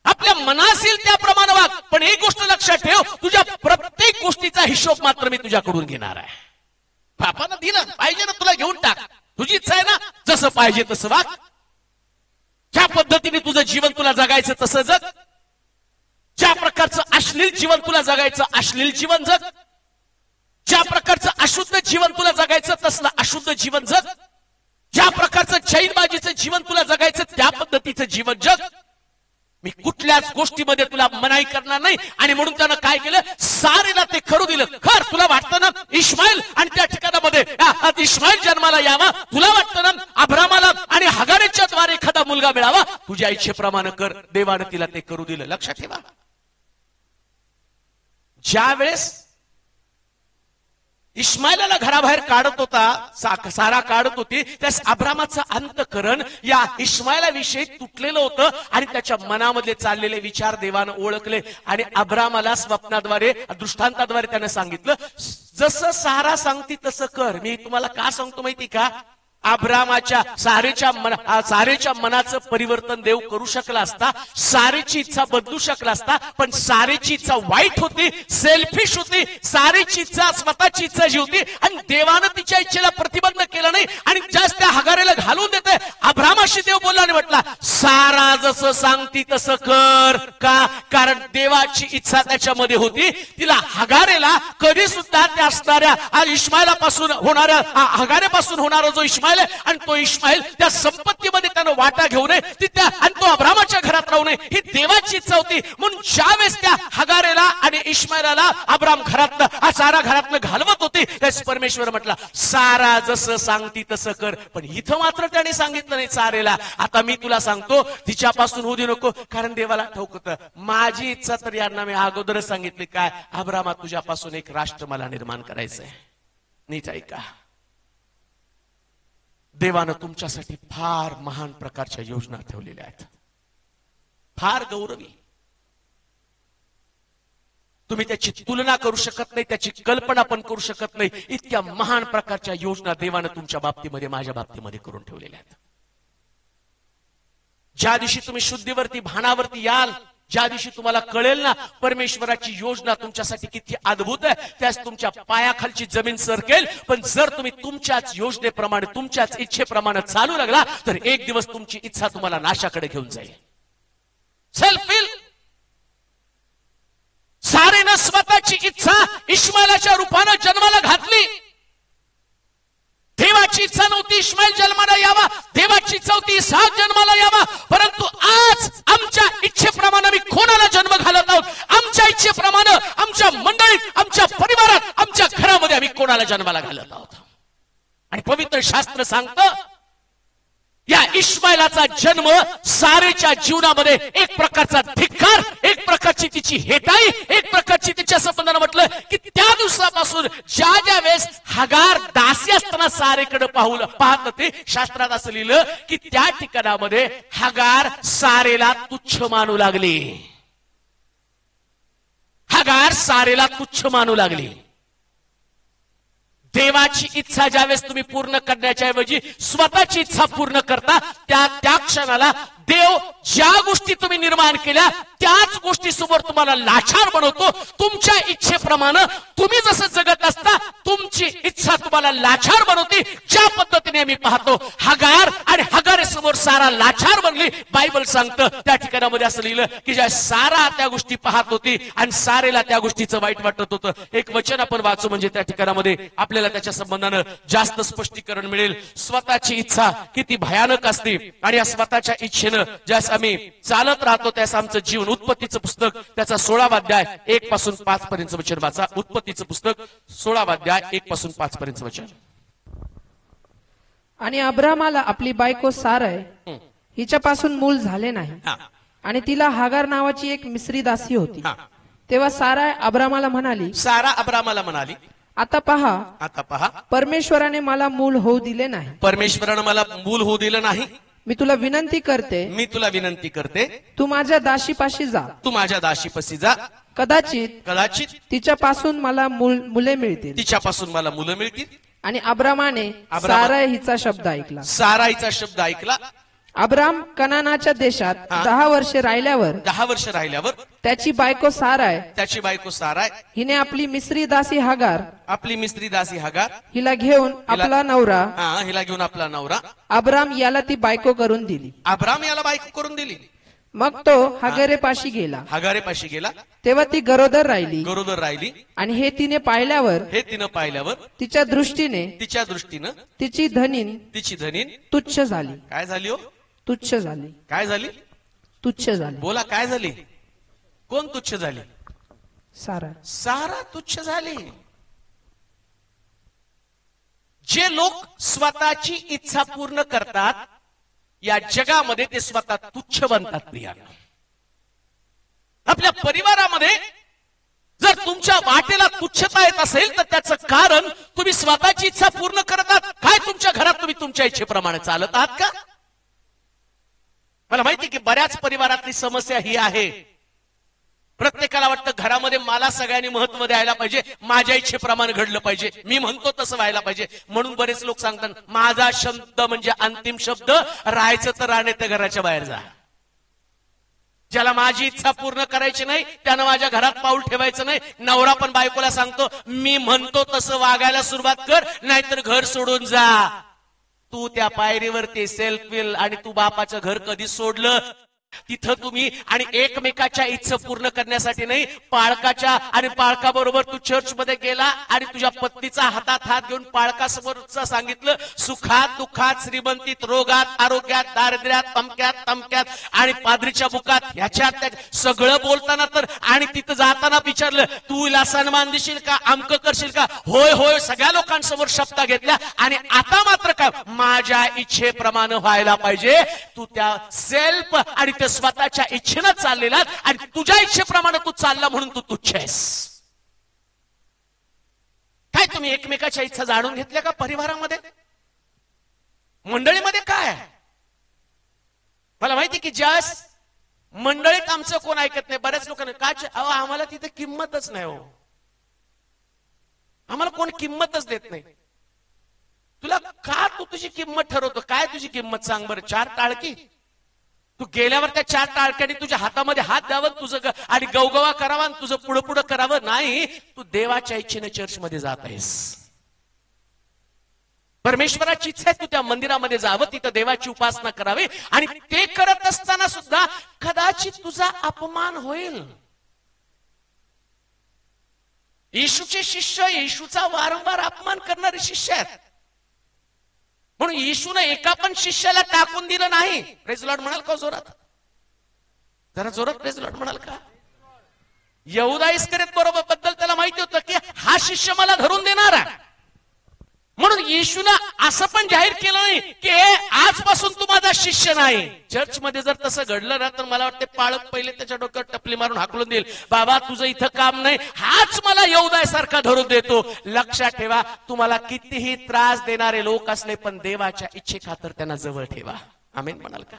आपल्या मनासील त्याप्रमाणे वाग. पण एक गोष्ट लक्षात ठेव, तुझ्या प्रत्येक गोष्टीचा हिशोब मात्र मी तुझ्याकडून घेणार आहे. बापानं दिलं पाहिजे ना, तुला घेऊन टाक. तुझी इच्छा आहे ना, जसं पाहिजे तसं वाग. ज्या पद्धतीने तुझं जीवन तुला जगायचं तसं जग. ज्या प्रकारचं अश्लील जीवन तुला जगायचं अश्लील जीवन जग. ज्या प्रकारचं अशुद्ध जीवन तुला जगायचं तसलं अशुद्ध जीवन जग. ज्या प्रकारचं चैनबाजीचं जीवन तुला जगायचं त्या पद्धतीचं जीवन जग. मी कुठल्याच गोष्टीमध्ये तुला मनाई करणार नाही. आणि म्हणून त्यानं काय केलं, सारेला ते करू दिलं. खर तुला वाटतं ना इस्माईल आणि त्या ठिकाणामध्ये इस्माईल जन्माला यावा, तुला वाटतं ना अब्रामाला आणि हगारेच्या द्वारे एखादा मुलगा मिळावा, तुझ्या इच्छेप्रमाणे कर. देवानं तिला ते करू दिलं. लक्षात ठेवा, ज्या वेळेस इस्माईलाला घराबाहेर काढत होता, सारा काढत होती, त्यास अब्रामाचं अंतःकरण या इस्माईलाविषयी तुटलेलं होतं आणि त्याच्या मनामधले चाललेले विचार देवानं ओळखले आणि अब्रामाला स्वप्नाद्वारे दृष्टांताद्वारे त्यानं सांगितलं, जसं सारा सांगती तसं कर. मी तुम्हाला का सांगतो माहिती का, अब्रामाच्या सारेच्या मनाचं परिवर्तन देव करू शकला असता, सारेची इच्छा बदलू शकला असता, पण सारेची इच्छा वाईट होती, सेल्फिश होती. सारेची इच्छा स्वतःची इच्छा जी होती आणि देवानं तिच्या इच्छेला प्रतिबंध केला नाही आणि जास्त त्या हगारेला घालून देते. अब्रामाशी देव बोलला आणि म्हटला, सारा जसं सांगती तसं कर. का? कारण देवाची इच्छा त्याच्यामध्ये होती. तिला हगारेला कधी सुद्धा त्या असणाऱ्या इस्माईलापासून होणाऱ्या हगारेपासून होणारा जो इस्माईल आणि तो इस्माईल त्या संपत्तीमध्ये त्यानं वाटा घेऊ नये, आणि तो अब्रामाच्या घरात राहू नये, ही देवाची इच्छा होती. म्हणून ज्यावेळेस त्या हगारेला आणि इस्माईलाला अब्राम घरातनं सारा घरातनं घालवत होती, त्यास परमेश्वर म्हटला, सारा जसं सांगती तसं कर. पण इथं मात्र त्याने सांगितलं नाही सारेला, आता मी तुला सांगतो तिच्यापासून होऊ दे नको. कारण देवाला ठाऊक होतं, माझी इच्छा तर यांना मी अगोदरच सांगितली, काय अब्रामा, तुझ्यापासून एक राष्ट्र मला निर्माण करायचंय. नीट ऐका, देवानं तुमच्यासाठी फार महान प्रकारच्या योजना ठेवलेल्या आहेत, फार गौरवी. तुम्ही त्याची तुलना करू शकत नाही, त्याची कल्पना पण करू शकत नाही. इतक्या महान प्रकारच्या योजना देवानं तुमच्या बाबतीमध्ये, माझ्या बाबतीमध्ये करून ठेवलेल्या आहेत. ज्या दिवशी तुम्ही शुद्धीवरती भानावरती याल, ज्या दिवशी तुम्हाला कळेल ना परमेश्वराची योजना तुमच्यासाठी किती अद्भुत आहे, त्यास तुमच्या पायाखालची जमीन सरकेल. पण जर तुम्ही तुमच्याच योजनेप्रमाणे, तुमच्याच इच्छेप्रमाणे चालू लागला, तर एक दिवस तुमची इच्छा तुम्हाला नाशाकडे घेऊन जाईल. सेल्फिल सारेनं स्वतःची इच्छा इस्माईलाच्या रूपानं जन्माला घातली. देवाची इच्छा नव्हती इस्माईल जन्माला यावा, देवाची इच्छा होती इसहाक जन्माला यावा. परंतु आज आमच्या इच्छेप्रमाणे मी कोणाला जन्म घालत आहोत, आमच्या इच्छेप्रमाणे आमच्या मंडळीत, आमच्या परिवारात, आमच्या घरामध्ये आम्ही कोणाला जन्माला घालत आहोत. आणि पवित्र शास्त्र सांगतं, या इस्माईलाचा जन्म सारेच्या जीवनामध्ये एक प्रकारचा धिक्कार, एक प्रकारची तिची हेटाई, एक प्रकारची तिच्या संबंधानं म्हटलं की त्या दिवसापासून ज्या वेळेस हगार दासी असताना सारेकडे पाहत होते, शास्त्रात असं लिहिलं की त्या ठिकाणामध्ये हगार सारेला तुच्छ मानू लागली. हगार सारेला तुच्छ मानू लागली. देवाची इच्छा ज्यावेळेस तुम्ही पूर्ण करण्याच्या ऐवजी स्वतःची इच्छा पूर्ण करता, त्या क्षणाला देव ज्या गोष्टी तुम्ही निर्माण केल्या त्याच गोष्टी समोर तुम्हाला लाचार बनवतो. तुमच्या इच्छेप्रमाणे तुम्ही जसं जगत असता तुमची इच्छा तुम्हाला लाचार बनवते. ज्या पद्धतीने आम्ही पाहतो, हगार आणि हगारे समोर सारा लाचार बनली. बायबल सांगतं त्या ठिकाणामध्ये असं लिहिलं की ज्या सारा त्या गोष्टी पाहत होती आणि सारेला त्या गोष्टीचं वाईट वाटत होतं. एक वचन आपण वाचू म्हणजे त्या ठिकाणामध्ये आपल्याला त्याच्या संबंधानं जास्त स्पष्टीकरण मिळेल. स्वतःची इच्छा किती भयानक असते आणि या स्वतःच्या इच्छेनं ज्यास आम्ही चालत राहतो त्यास आमचं जीवन. उत्पत्तीचं पुस्तक त्याचा 16वा अध्याय 1 पासून 5 पर्यंत वचन वाचा. उत्पत्तीचं पुस्तक 16वा अध्याय 1 पासून 5 पर्यंत वचन. आणि अब्रामाला आपली बायको साराय हिच्यापासून मूल झाले नाही आणि तिला हागार नावाची एक मिस्री दासी होती. तेव्हा सारा अब्रामाला म्हणाली, आता पहा, परमेश्वराने मला मूल होऊ दिले नाही. परमेश्वरानं मला मूल होऊ दिलं नाही. मी तुला विनंती करते, मी तुला विनंती करते, तू माझ्या दाशीपाशी जा. तू माझ्या दाशीपाशी जा. कदाचित तिच्यापासून मला मुले मिळतील. तिच्यापासून मला मुलं मिळतील. आणि अब्रामाने साराय हिचा शब्द ऐकला. साराईचा शब्द ऐकला. अब्राम कनानाच्या देशात 10 वर्षे राहिल्यावर 10 वर्ष राहिल्यावर त्याची बायको साराय हिने आपली मिस्री दासी हागार हिला घेऊन आपला नवरा अब्राम याला ती बायको करून दिली. मग तो हगारेपाशी गेला. तेव्हा ती गरोदर राहिली. आणि हे तिने पाहिल्यावर तिच्या दृष्टीने तिची धनीन तुच्छ झाली. काय झाली हो? तुच्छ झाली. काय झाली? तुच्छ झाली. बोला, काय झाली? कोण तुच्छ झाली? सारा तुच्छ झाली. जे लोक स्वतःची इच्छा पूर्ण करतात या जगामध्ये ते स्वतः तुच्छ बनतात. प्रियानो, आपल्या परिवारामध्ये जर तुमच्या वाटेला तुच्छता येत असेल तर त्याचं कारण तुम्ही स्वतःची इच्छा पूर्ण करतात काय? तुमच्या घरात तुम्ही तुमच्या इच्छेप्रमाणे चालत आहात का? मला माहिती की बऱ्याच परिवारातली समस्या ही आहे. प्रत्येकाला वाटतं घरामध्ये मला सगळ्यांनी महत्व द्यायला पाहिजे, माझ्या इच्छेप्रमाणे घडलं पाहिजे, मी म्हणतो तसं व्हायला पाहिजे. म्हणून बरेच लोक सांगतात माझा शब्द म्हणजे अंतिम शब्द, राहायचं तर राहणे तर घराच्या बाहेर जा. ज्याला माझी इच्छा पूर्ण करायची नाही त्यानं माझ्या घरात पाऊल ठेवायचं नाही. नवरा पण बायकोला सांगतो मी म्हणतो तसं वागायला सुरुवात कर, नाहीतर घर सोडून जा. तू त्या पायरीवर ते सेल्फ विल आणि तू बापाचं घर कधी सोडलं? तिथं तुम्ही आणि एकमेकाच्या इच्छा पूर्ण करण्यासाठी नाही, पाळकाच्या आणि पाळकाबरोबर तू चर्च मध्ये गेला आणि तुझ्या पत्नीचा हातात हात घेऊन पाळकासमोर सांगितलं सुखात दुःखात श्रीमंतीत रोगात आरोग्यात दारिद्र्यात तमक्यात आणि पादरीच्या बुकात ह्याच्यात सगळं बोलताना तर आणि तिथं जाताना विचारलं तू हिला सन्मान देशील का, अमक करशील का? होय सगळ्या लोकांसमोर शपथा घेतल्या. आणि आता मात्र काय, माझ्या इच्छेप्रमाणे व्हायला पाहिजे. तू त्या सेल्फ आणि स्वतःच्या इच्छेनं चाललेला आणि तुझ्या इच्छेप्रमाणे तू चालला म्हणून तू तुच्छ आहेस. काय तुम्ही एकमेकाच्या इच्छा जाणून घेतल्या का? परिवारामध्ये मंडळीमध्ये काय मला माहिती की ज्या मंडळीत आमचं कोण ऐकत नाही. बऱ्याच लोकांना काय आम्हाला तिथे किंमतच नाही हो, आम्हाला कोण किंमतच देत नाही. तुला का तू तुझी किंमत ठरवतो? काय तुझी किंमत सांग बरं? 4 टाळकी तू गेल्यावर त्या 4 टाळक्याने तुझ्या हातामध्ये हात द्यावं तुझं आणि गवगवा करावा आणि तुझं पुढं करावं नाही. तू देवाच्या इच्छेने चर्चमध्ये जात आहेस. परमेश्वराची इच्छा आहे तू त्या मंदिरामध्ये जावं, तिथं देवाची उपासना करावी आणि ते करत असताना सुद्धा कदाचित तुझा अपमान होईल. येशूचे शिष्य येशूचा वारंवार अपमान करणारे शिष्य आहेत. म्हणून येशूने एका पण शिष्याला टाकून दिलं नाही. प्रेज लॉर्ड म्हणाल का जोरात? जरा जोरात प्रेज लॉर्ड म्हणाल का? यहूदा इस्करियोत बरोबर बद्दल त्याला माहिती होतं की हा शिष्य मला धरून देणार आहे. म्हणून येशूनं असं पण जाहीर केलं नाही की आजपासून तू माझा शिष्य नाही. चर्चमध्ये जर तसं घडलं ना तर मला वाटतं पाळक पहिले त्याच्या डोक्यात टपली मारून हाकलून देईल, बाबा तुझं इथं काम नाही, हाच मला यहूदासारखा धरून देतो. लक्षात ठेवा, तुम्हाला कितीही त्रास देणारे लोक असले पण देवाच्या इच्छे खातर त्यांना जवळ ठेवा. आमेन म्हणाल का?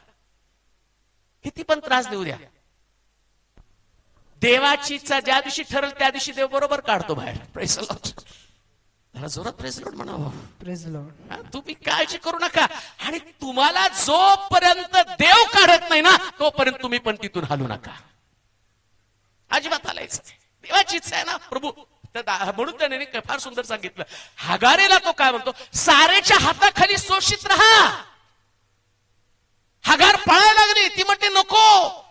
किती पण त्रास देऊ द्या, देवाची इच्छा ज्या दिवशी ठरेल त्या दिवशी देव बरोबर काढतो बाहेर. Praise the Lord. जोरात प्रेज लॉर्ड म्हणावं. Praise Lord. तुम्ही काळजी करू नका. आणि तुम्हाला जोपर्यंत देव काढत नाही ना तोपर्यंत तुम्ही पण तिथून हलू नका. अजिबात हलायचं. देवाची इच्छा आहे ना प्रभू. म्हणून त्याने फार सुंदर सांगितलं. हगारेला तो काय म्हणतो, सारेच्या हाताखाली शोषित राहा. हगार पळायला लागली, ती म्हणते नको,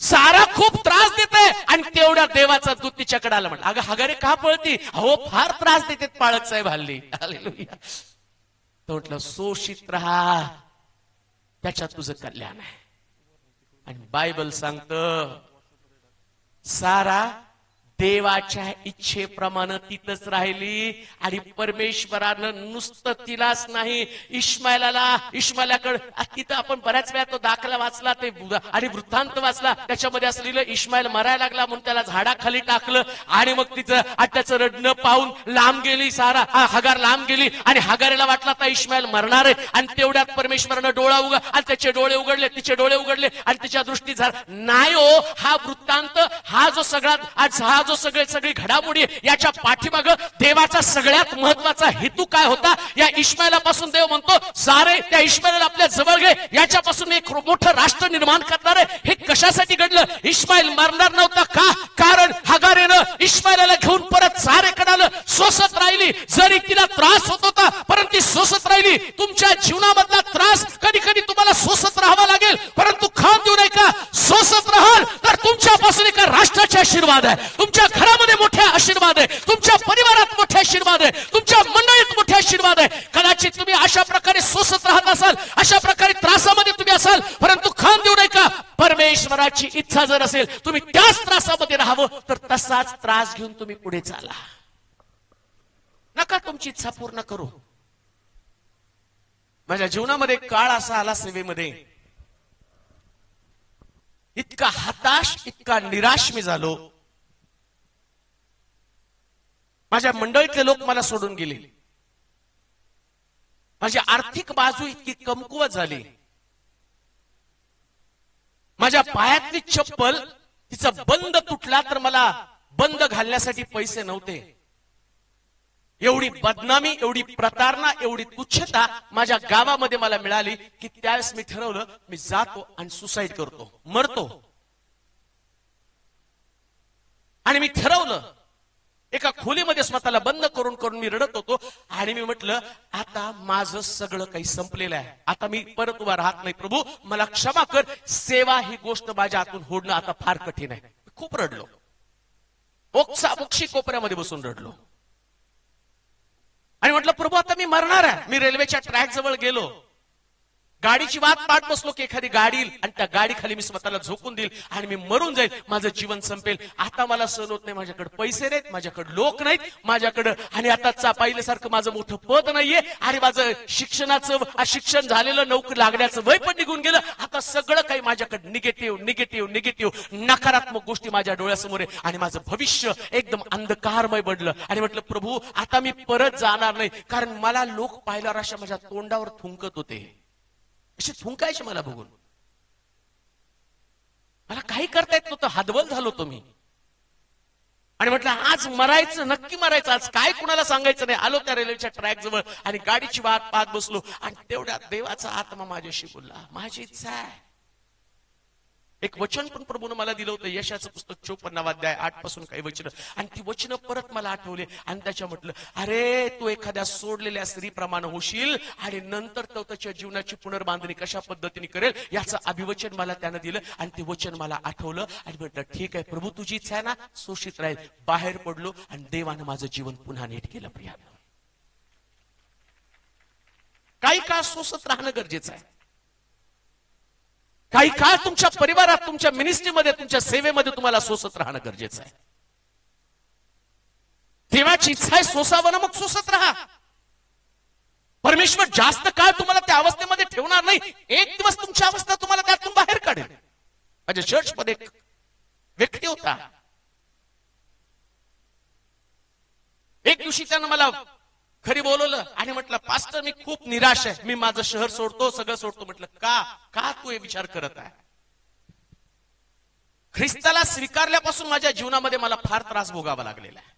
सारा खूप त्रास देत आहे. आणि तेवढ्या देवाचा दूत तिच्याकडे आला. म्हटलं अगं हगारे का पळती? हो फार त्रास देते पाळक साहेब हल्ली. हालेलुया. तो म्हटलं शोषित राहा, त्याच्यात तुझं कल्याण आहे. आणि बायबल सांगतं सारा देवाच्या इच्छेप्रमाणे तिथंच राहिली आणि परमेश्वरानं नुसतं तिलाच नाही इश्मायलाकडे तिथं आपण बऱ्याच वेळा तो दाखला वाचला ते आणि वृत्तांत वाचला, त्याच्यामध्ये असलेलं इश्माईल मरायला लागला म्हणून त्याला झाडाखाली टाकलं आणि मग तिचं त्याचं रडणं पाहून लांब गेली हगार लांब गेली आणि हगारेला वाटला आता इश्माईल मरणार आहे आणि तेवढ्यात परमेश्वरानं डोळा आणि त्याचे डोळे उघडले, तिचे डोळे उघडले आणि तिच्या दृष्टी नाही हो. हा वृत्तांत हा जो सगळी घडामोडी याच्या पाठीमाग देवाचा सगळ्यात महत्वाचा हेतू काय होता? या इश्माईलापासून देव म्हणतो सारे त्या इश्माईला आपल्या जवळ घे, याच्यापासून एक मोठं राष्ट्र निर्माण करणार आहे. हे कशासाठी घडलं? इश्माईल मरणार नव्हता का? कारण हगारेनं इश्माईला घेऊन परत सारेकडे आलं. सोसत राहिली, जरी तिला त्रास होत होता परंतु ती सोसत राहिली. तुमच्या जीवनामधला त्रास कधी कधी तुम्हाला सोसत राहावा लागेल, परंतु खान देऊ नये का? सोसत राहाल तर तुमच्यापासून एका राष्ट्राचे आशीर्वाद आहे, तुमच्या घरामध्ये मोठे आशीर्वाद आहे, तुमच्या परिवारात मोठे आशीर्वाद आहे, तुमच्या मंडळीत मोठे आशीर्वाद आहे. कदाचित तुम्ही अशा प्रकारे सोसत राहत असाल, अशा प्रकारे त्रासामध्ये तुम्ही असाल, परंतु खान देऊ नये का? परमेश्वराची इच्छा जर असेल तुम्ही त्याच त्रासामध्ये राहावं तर तसाच त्रास घेऊन तुम्ही पुढे चाला. नका तुमची इच्छा पूर्ण करू. माझ्या जीवनामध्ये काळ असा आला सेवेमध्ये, इतका हताश, इतका निराश मी झालो. माझ्या मंडळीतले लोक मला सोडून गेले, माझी आर्थिक बाजू इतकी कमकुवत झाली, माझ्या पायातली चप्पल तिचा बंद तुटला तर मला बंद घालण्यासाठी पैसे नव्हते. एवढी बदनामी, एवढी प्रतारणा, एवढी तुच्छता माझ्या गावामध्ये मला मिळाली की त्यावेळेस मी ठरवलं मी जातो आणि सुसाईड करतो, मरतो. आणि मी ठरवलं, एका खोलीमध्ये स्वतःला बंद करून मी रडत होतो आणि मी म्हटलं आता माझं सगळं काही संपलेलं आहे, आता मी परत उभा राहत नाही. प्रभू मला क्षमा कर, सेवा ही गोष्ट माझ्या हातून होणं आता फार कठीण आहे. खूप रडलो, ओक्साबोक्षी कोपऱ्यामध्ये बसून रडलो आणि म्हटलं प्रभू आता मी मरणार आहे. मी रेल्वेच्या ट्रॅक जवळ गेलो, गाडीची वाट पाहत बसलो की एखादी गाडी येईल आणि त्या गाडी खाली मी स्वतःला झोकून देईल आणि मी मरून जाईल, माझं जीवन संपेल. आता मला सहन होत नाही, माझ्याकडे पैसे नाहीत, माझ्याकडे लोक नाहीत, माझ्याकडे आणि आता पाहिल्यासारखं माझं मोठं पद नाहीये आणि माझं शिक्षण झालेलं, नोकरी लागण्याचं वय पण निघून गेलं. आता सगळं काही माझ्याकडे निगेटिव्ह नकारात्मक गोष्टी माझ्या डोळ्यासमोर आहे आणि माझं भविष्य एकदम अंधकारमय बनलं. आणि म्हटलं प्रभू आता मी परत जाणार नाही, कारण मला लोक पाहिल्यावर अशा माझ्या तोंडावर थुंकत होते, अशी थुंकायचे मला बघून. मला काही करता येत नव्हतं, हतबल झालो होतो मी. आणि म्हटलं आज मरायचं, नक्की मरायचं, आज काय कुणाला सांगायचं नाही. आलो त्या रेल्वेच्या ट्रॅक जवळ आणि गाडीची वाट पाहत बसलो आणि तेवढ्यात देवाचा आत्मा माझ्याशी बोलला, माझी इच्छा आहे. एक वचन पण प्रभूने मला दिलं होतं, यशाचं पुस्तक 54 अध्याय 8 पासून काही वचन, आणि ती वचन परत मला आठवले आणि त्याच्या म्हटलं अरे तू एखाद्या सोडलेल्या स्त्रीप्रमाणे होशील आणि नंतर तो त्याच्या जीवनाची पुनर्बांधणी कशा पद्धतीने करेल याचं अभिवचन मला त्यानं दिलं आणि ते वचन मला आठवलं आणि म्हटलं ठीक आहे प्रभू तुझी इच्छा आहे ना, शोषित राहील. बाहेर पडलो आणि देवानं माझं जीवन पुन्हा नीट केलं. प्रिया काही काळ सोसत राहणं गरजेचं आहे. काही काळ तुमच्या परिवारात, तुमच्या मिनिस्ट्रीमध्ये, तुमच्या सेवेमध्ये तुम्हाला सोसत राहणं गरजेचं आहे. देवाची इच्छा आहे सोसावं ना, मग सोसत राहा. परमेश्वर जास्त काळ तुम्हाला त्या अवस्थेमध्ये ठेवणार नाही, एक दिवस तुमची अवस्था तुम्हाला त्यातून बाहेर काढेल. माझ्या चर्चमध्ये एक व्यक्ती होता, एक दिवशी त्यानं मला खरी बोलवलं आणि म्हटलं पास्टर मी खूप निराश आहे, मी माझं शहर सोडतो, सगळं सोडतो. म्हटलं का तू हे विचार करत आहे? ख्रिस्ताला स्वीकारल्यापासून माझ्या जीवनामध्ये मला फार त्रास भोगावा लागलेला आहे.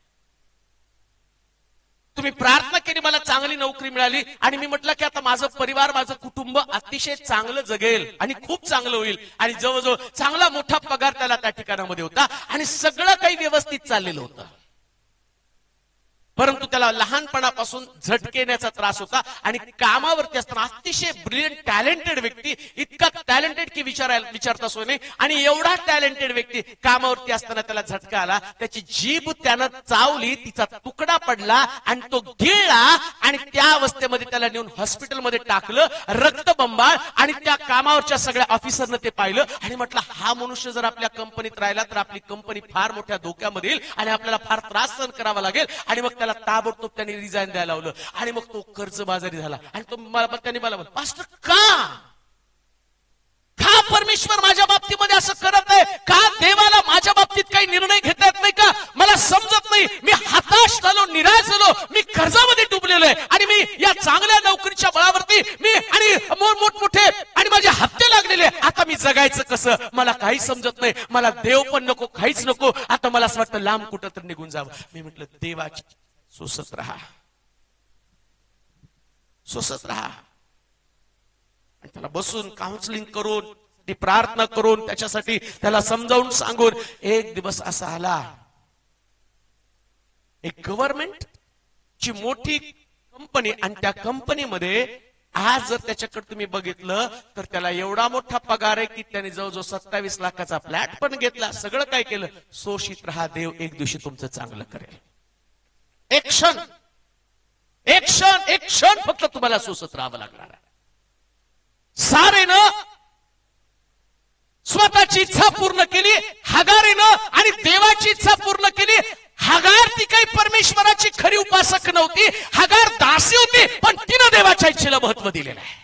तुम्ही प्रार्थना केली, मला चांगली नोकरी मिळाली आणि मी म्हटलं की आता माझं परिवार, माझं कुटुंब अतिशय चांगलं जगेल आणि खूप चांगलं होईल आणि जवळजवळ चांगला मोठा पगार त्याला त्या ठिकाणामध्ये होता आणि सगळं काही व्यवस्थित चाललेलं होतं. परंतु त्याला लहानपणापासून झटकेण्याचा त्रास होता आणि कामावरती असताना अतिशय ब्रिलियंट टॅलेंटेड व्यक्ती, इतका टॅलेंटेड की विचारता सोय नाही, आणि एवढा टॅलेंटेड व्यक्ती कामावरती असताना त्याला झटका आला, त्याची जीभ त्यानं चावली, तिचा तुकडा पडला आणि तो गिळला आणि त्या अवस्थेमध्ये त्याला नेऊन हॉस्पिटलमध्ये टाकलं, रक्तबंबाळ, आणि त्या कामावरच्या सगळ्या ऑफिसरनं ते पाहिलं आणि म्हटलं हा मनुष्य जर आपल्या कंपनीत राहिला तर आपली कंपनी फार मोठ्या धोक्यामध्ये येईल आणि आपल्याला फार त्रास सहन करावा लागेल. आणि मग त्याला ताबडतोब त्यांनी रिझाईन द्यायला लावलं आणि मग तो कर्जबाजारी झाला. आणि तो त्यांनी मला म्हणला, पास्टर का परमेश्वर माझ्या बाबतीमध्ये असं करत आहे? का देवाला माझ्या बाबतीत काही निर्णय घेता येत नाही का? मला समजत नाही. मी हताश झालो, निराश झालो, मी कर्जामध्ये डुबलेलो आहे आणि मी या चांगल्या नोकरीच्या बळावरती मी आणि मोठमोठे आणि माझे हप्ते लागलेले, आता मी जगायचं कसं? मला काही समजत नाही. मला देव पण नको, काहीच नको. आता मला असं वाटतं लांब कुठं तर निघून जावं. मी म्हटलं देवाची सोसत राहा, सोसत राहा. आणि त्याला बसून काउन्सिलिंग करून, ती प्रार्थना करून, त्याच्यासाठी त्याला समजावून सांगून एक दिवस असा आला, एक गव्हर्नमेंट ची मोठी कंपनी, आणि त्या कंपनीमध्ये आज जर त्याच्याकडे तुम्ही बघितलं तर त्याला एवढा मोठा पगार आहे की त्याने जवळजवळ 27 लाखाचा फ्लॅट पण घेतला, सगळं काय केलं. सोशित राहा, देव एक दिवशी तुमचं चांगलं करेल. एक क्षण फक्त तुम्हाला सोसत राहावं लागणार आहे. सारेनं स्वतःची इच्छा पूर्ण केली, हगारीनं, आणि देवाची इच्छा पूर्ण केली. हगार ती काही परमेश्वराची खरी उपासक नव्हती, हगार दासी होती, पण तिनं देवाच्या इच्छेला महत्व दिलेलं आहे.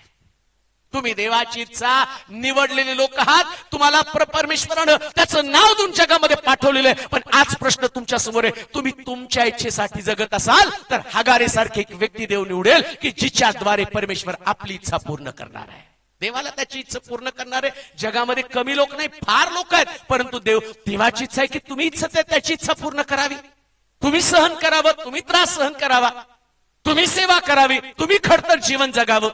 तुम्ही देवाची इच्छा निवडलेले लोक आहात. तुम्हाला परमेश्वरानं त्याचं नाव देऊन जगामध्ये पाठवलेलं आहे. पण आज प्रश्न तुमच्या समोर आहे, तुम्ही तुमच्या इच्छेसाठी जगत असाल तर हगारेसारखी एक व्यक्ती देव निवडेल की जिच्याद्वारे परमेश्वर आपली इच्छा पूर्ण करणार आहे. देवाला त्याची इच्छा पूर्ण करणारे जगामध्ये कमी लोक नाही, फार लोक आहेत. परंतु देवाची इच्छा आहे की तुम्ही इच्छा त्याची इच्छा पूर्ण करावी, तुम्ही सहन करावं, तुम्ही त्रास सहन करावा, तुम्ही सेवा करावी, तुम्ही खडतर जीवन जगावं,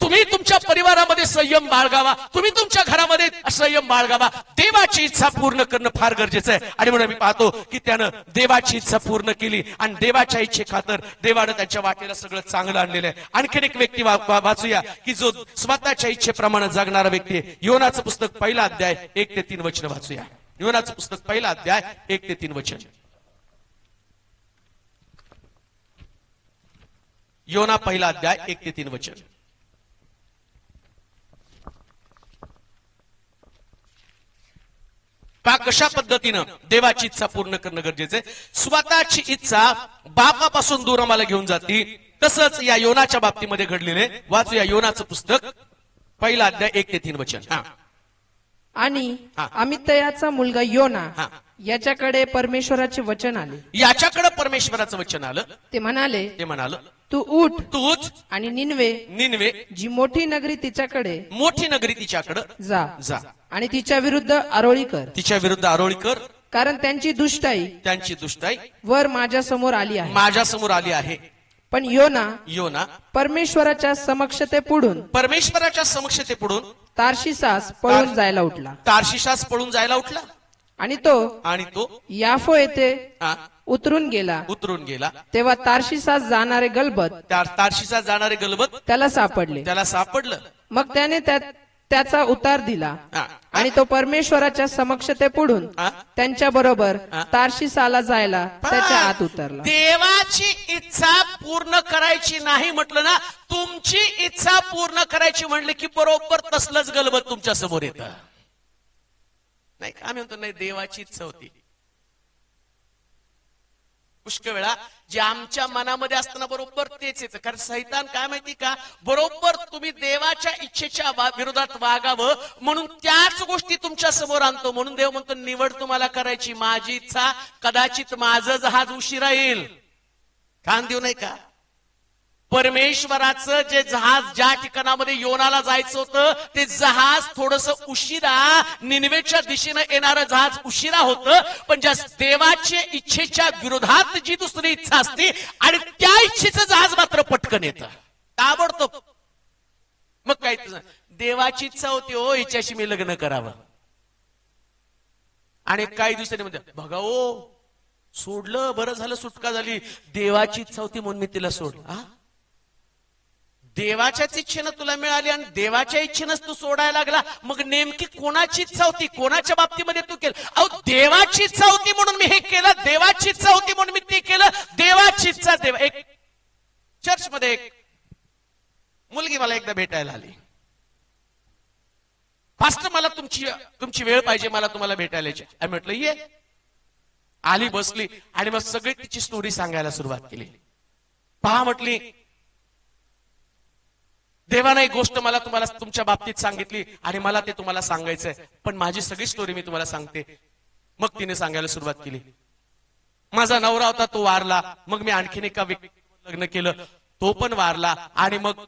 तुम्ही तुमच्या परिवारामध्ये संयम बाळगावा, तुम्ही तुमच्या घरामध्ये संयम बाळगावा. देवाची इच्छा पूर्ण करणं फार गरजेचं आहे. आणि म्हणून मी पाहतो की त्यानं देवाची इच्छा पूर्ण केली आणि देवाच्या इच्छे खातर देवानं त्यांच्या वाटेला सगळं चांगलं आणलेलं आहे. आणखीन एक व्यक्ती वाचूया की जो स्वतःच्या इच्छेप्रमाणे जगणारा व्यक्ती आहे. योनाचं पुस्तक 1 अध्याय 1 ते 3 वचन वाचूया. योनाचं पुस्तक 1 अध्याय 1 ते 3 वचन. योना 1 अध्याय 1 ते 3 वचन. कशा पद्धतीनं देवाची इच्छा पूर्ण करणं गरजेचं आहे. स्वतःची इच्छा बापापासून दूर आम्हाला घेऊन जाती. तसंच या योनाच्या बाबतीमध्ये घडलेले. वाचूया योनाचं पुस्तक 1 अध्याय 1 ते 3 वचन. आणि अमित्तयाचा मुलगा योना याच्याकडे परमेश्वराचे वचन आले. याच्याकडे परमेश्वराचं वचन आलं. ते म्हणाले, तू उठ आणि निनवे जी मोठी नगरी तिच्याकडे जा आणि तिच्या विरुद्ध आरोळी कर, कारण त्यांची दुष्टाई वर माझ्या समोर आली आहे. पण योना परमेश्वराच्या समक्षते पुढून तार्शिसास पळून जायला उठला. आणि तो याफो येथे उतरून गेला. तेव्हा तार्शिसास जाणारे गलबत त्याला सापडलं. मग त्याने त्याचा उतार दिला आणि तो परमेश्वराच्या समक्षते पुढून त्यांच्या बरोबर तार्शिसाला जायला त्याच्या आत उतरला. देवाची इच्छा पूर्ण करायची नाही म्हटलं ना, तुमची इच्छा पूर्ण करायची म्हणले की बरोबर तसलंच गलबत तुमच्या समोर येतं. नाही का आम्ही म्हणतो नाही देवाची इच्छा होती. पुष्कळ वेळा जे आमच्या मनामध्ये असताना बरोबर तेच येतं. कारण सैतान काय माहिती का, बरोबर तुम्ही देवाच्या इच्छेच्या विरोधात वागावं म्हणून त्याच गोष्टी तुमच्या समोर आणतो. म्हणून देव म्हणतो निवड तुम्हाला करायची. माझी इच्छा कदाचित माझं जहाज उशिरा येईल. कान देऊ नाही का? परमेश्वराचं जे जहाज ज्या ठिकाणामध्ये योनाला जायचं होतं ते जहाज थोडस उशिरा, निनवेच्या दिशेनं येणारं जहाज उशिरा होतं. पण ज्या देवाच्या इच्छेच्या विरोधात जी दुसरी इच्छा असते आणि त्या इच्छेचं जहाज मात्र पटकन येतं, ताबडतोब. मग काय देवाची इच्छा होती हो हिच्याशी मी लग्न करावं, आणि काही दिवसांनी म्हणते बघा ओ सोडलं, बरं झालं, सुटका झाली. देवाची इच्छा होती म्हणून मी तिला सोडलं. देवाच्याच इच्छेनं तुला मिळाली आणि देवाच्या इच्छेनंच तू सोडायला लागला. मग नेमकी कोणाची इच्छा होती, कोणाच्या बाबतीमध्ये तू केलं? अहो, देवाची इच्छा होती म्हणून मी हे केलं, देवाची इच्छा होती म्हणून मी ते केलं. देवाची इच्छा. एक चर्चमध्ये एक मुलगी मला एकदा भेटायला आली. पास्टर, मला तुमची वेळ पाहिजे, मला तुम्हाला भेटायला यायची. आम्ही म्हटलं ये. आली, बसली आणि मग सगळी तिची स्टोरी सांगायला सुरुवात केली. पहा म्हटली, देवानं एक गोष्ट मला तुम्हाला तुमच्या बाबतीत सांगितली आणि मला ते तुम्हाला सांगायचंय, पण माझी सगळी स्टोरी मी तुम्हाला सांगते. मग तिने सांगायला सुरुवात केली. माझा नवरा होता, तो वारला. मग मी आणखीन एका व्यक्तीबरोबर लग्न केलं, तो पण वारला. आणि मग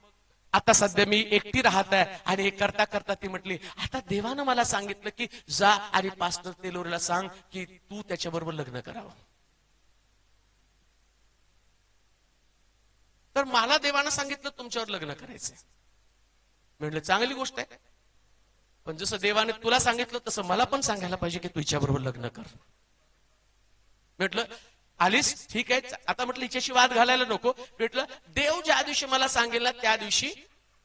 आता सध्या मी एकटी राहत आहे. आणि हे करता करता ती म्हटली, आता देवानं मला सांगितलं की जा आणि पास्टर टेलोरला सांग की तू त्याच्याबरोबर लग्न करावं. तर मला देवानं सांगितलं तुमच्यावर लग्न करायचंय. म्हटलं चांगली गोष्ट आहे, पण जसं देवाने तुला सांगितलं तसं मला पण सांगायला पाहिजे की तू हिच्याबरोबर लग्न कर. म्हटलं आलीस, ठीक आहे. आता म्हटलं हिच्याशी वाद घालायला नको. म्हटलं देव ज्या दिवशी मला सांगेल ना त्या दिवशी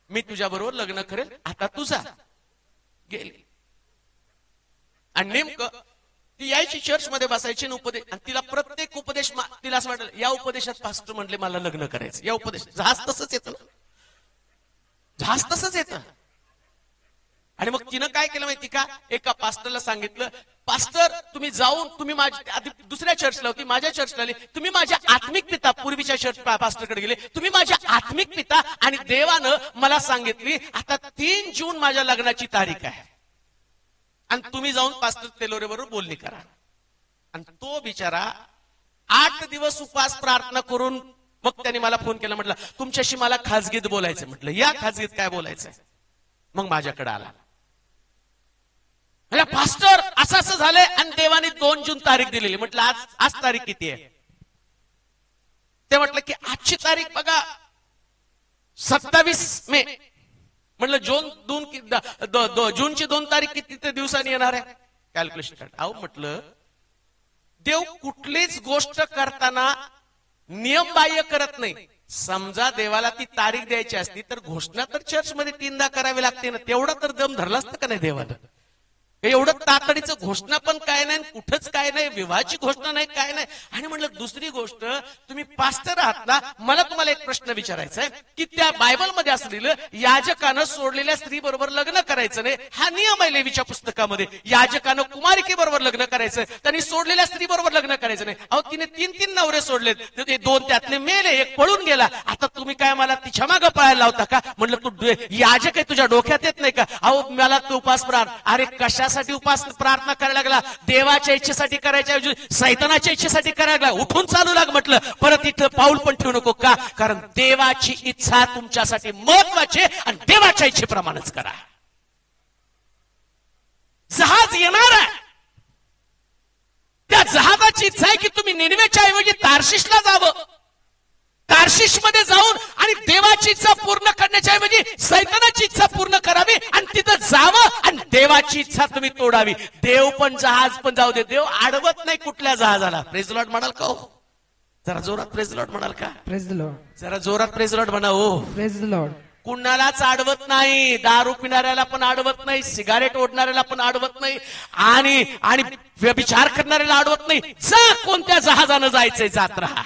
मी तुझ्याबरोबर लग्न करेल. आता तुझा गेली. आणि नेमकं ती यायची, चर्च मध्ये बसायची उपदेश, आणि तिला प्रत्येक उपदेश तिला असं वाटलं या उपदेशात पास्टर म्हणले मला लग्न करायचं. या उपदेश जहाज तसंच येतं ना, जहाज तसंच येतं. आणि मग तिनं काय केलं माहिती का, एका पास्टरला सांगितलं, पास्टर तुम्ही जाऊन, तुम्ही माझ्या आधी दुसऱ्या चर्चला होती, माझ्या चर्चला आली, तुम्ही माझ्या आत्मिक पिता, पूर्वीच्या चर्च पास्टरकडे गेले, तुम्ही माझ्या आत्मिक पिता, आणि देवानं मला सांगितली आता 3 जून माझ्या लग्नाची तारीख आहे आणि तुम्ही जाऊन पास्टर तेलोरे बरोबर बोलणी करा. आणि तो बिचारा 8 दिवस उपवास प्रार्थना करून मग त्याने मला फोन केला. म्हटलं तुमच्याशी मला खाजगीत बोलायचं. म्हटलं या खाजगीत काय बोलायचंय. मग माझ्याकडे आला. म्हटलं पास्टर असं असं झालंय आणि देवाने 2 जून तारीख दिलेली. म्हटलं आज तारीख किती आहे. ते म्हटलं की आजची तारीख बघा 27 मे. म्हटलं जूनची 2 तारीख किती दिवसांनी येणार आहे, कॅल्क्युलेशन कर. अहो म्हटलं देव कुठलीच गोष्ट करताना नियमबाह्य करत नाही. समजा देवाला ती तारीख द्यायची असती तर घोषणा तर चर्चमध्ये 3दा करावी लागते ना. तेवढा तर दम धरला असतं का नाही देवानं. एवढं तातडीचं घोषणा पण काय नाही, कुठंच काय नाही, विवाहाची घोषणा नाही, काय नाही. आणि म्हणलं दुसरी गोष्ट, तुम्ही पास्टर आहात ना, मला तुम्हाला एक प्रश्न विचारायचा आहे की त्या बायबलमध्ये असलेलं याजकानं सोडलेल्या स्त्री बरोबर लग्न करायचं नाही, हा नियम आहे लेवीच्या पुस्तकामध्ये. याजकानं कुमारिके बरोबर लग्न करायचं, त्यांनी सोडलेल्या स्त्री बरोबर लग्न करायचं नाही. अहो तिने 3 नवरे सोडलेत, ते 2 त्यातले मेले, एक पळून गेला. आता तुम्ही काय मला तिच्या मागं पळायला लावता का. म्हणलं तू याजक आहे, तुझ्या डोक्यात येत नाही का. अहो मला तू उपास अरे कशा उपास प्रार्थना करायला लागला, देवाच्या इच्छेसाठी करायच्या ऐवजी सैतानाच्या इच्छेसाठी करायला लागला. उठून चालू लाग. म्हटलं परत इथं पाऊल पण ठेवू नको का, कारण देवाची इच्छा तुमच्यासाठी महत्वाची आणि देवाच्या इच्छेप्रमाणेच करा. जहाज येणार आहे, त्या जहाजाची इच्छा आहे की तुम्ही निनवेच्या ऐवजी तार्शिशला जावं. तार्शिश मध्ये जाऊन आणि देवाची इच्छा पूर्ण करण्याच्या ऐवजी सैतानाची इच्छा पूर्ण करावी आणि तिथं जावं आणि देवाची इच्छा तुम्ही तोडावी. देव पण जहाज पण जाऊ दे, देव अडवत नाही कुठल्या जहाजाला. प्रेज लॉर्ड म्हणाल का हो, जरा जोरात प्रेज लॉर्ड म्हणाल का. Praise the Lord. जरा जोरात प्रेज लॉर्ड म्हणा हो. Praise the Lord. कुणालाच अडवत नाही, दारू पिणाऱ्याला पण अडवत नाही, सिगारेट ओढणाऱ्याला पण अडवत नाही, आणि व्यभिचार करणाऱ्याला अडवत नाही. जा कोणत्या जहाजानं जायचंय जात राहा,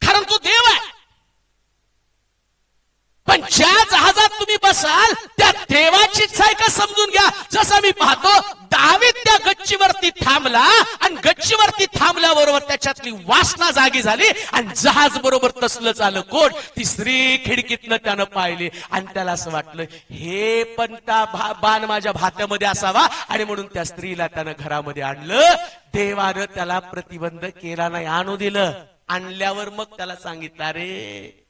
कारण तो देव आहे. पण ज्या जहाजात तुम्ही बसाल त्या देवाची इच्छा आहे का समजून घ्या. जसं मी पाहतो दावीद त्या गच्चीवरती थांबला आणि गच्चीवरती थांबल्याबरोबर त्याच्यातली वासना जागी झाली आणि जहाज बरोबर तसलंच आलं. कोण, ती स्त्री खिडकीतनं त्यानं पाहिली आणि त्याला असं वाटलं हे पण त्या बाण माझ्या भात्यामध्ये असावा, आणि म्हणून त्या स्त्रीला त्यानं घरामध्ये आणलं. देवानं त्याला प्रतिबंध केला नाही, आणू दिलं. आणल्यावर मग त्याला सांगितलं, रे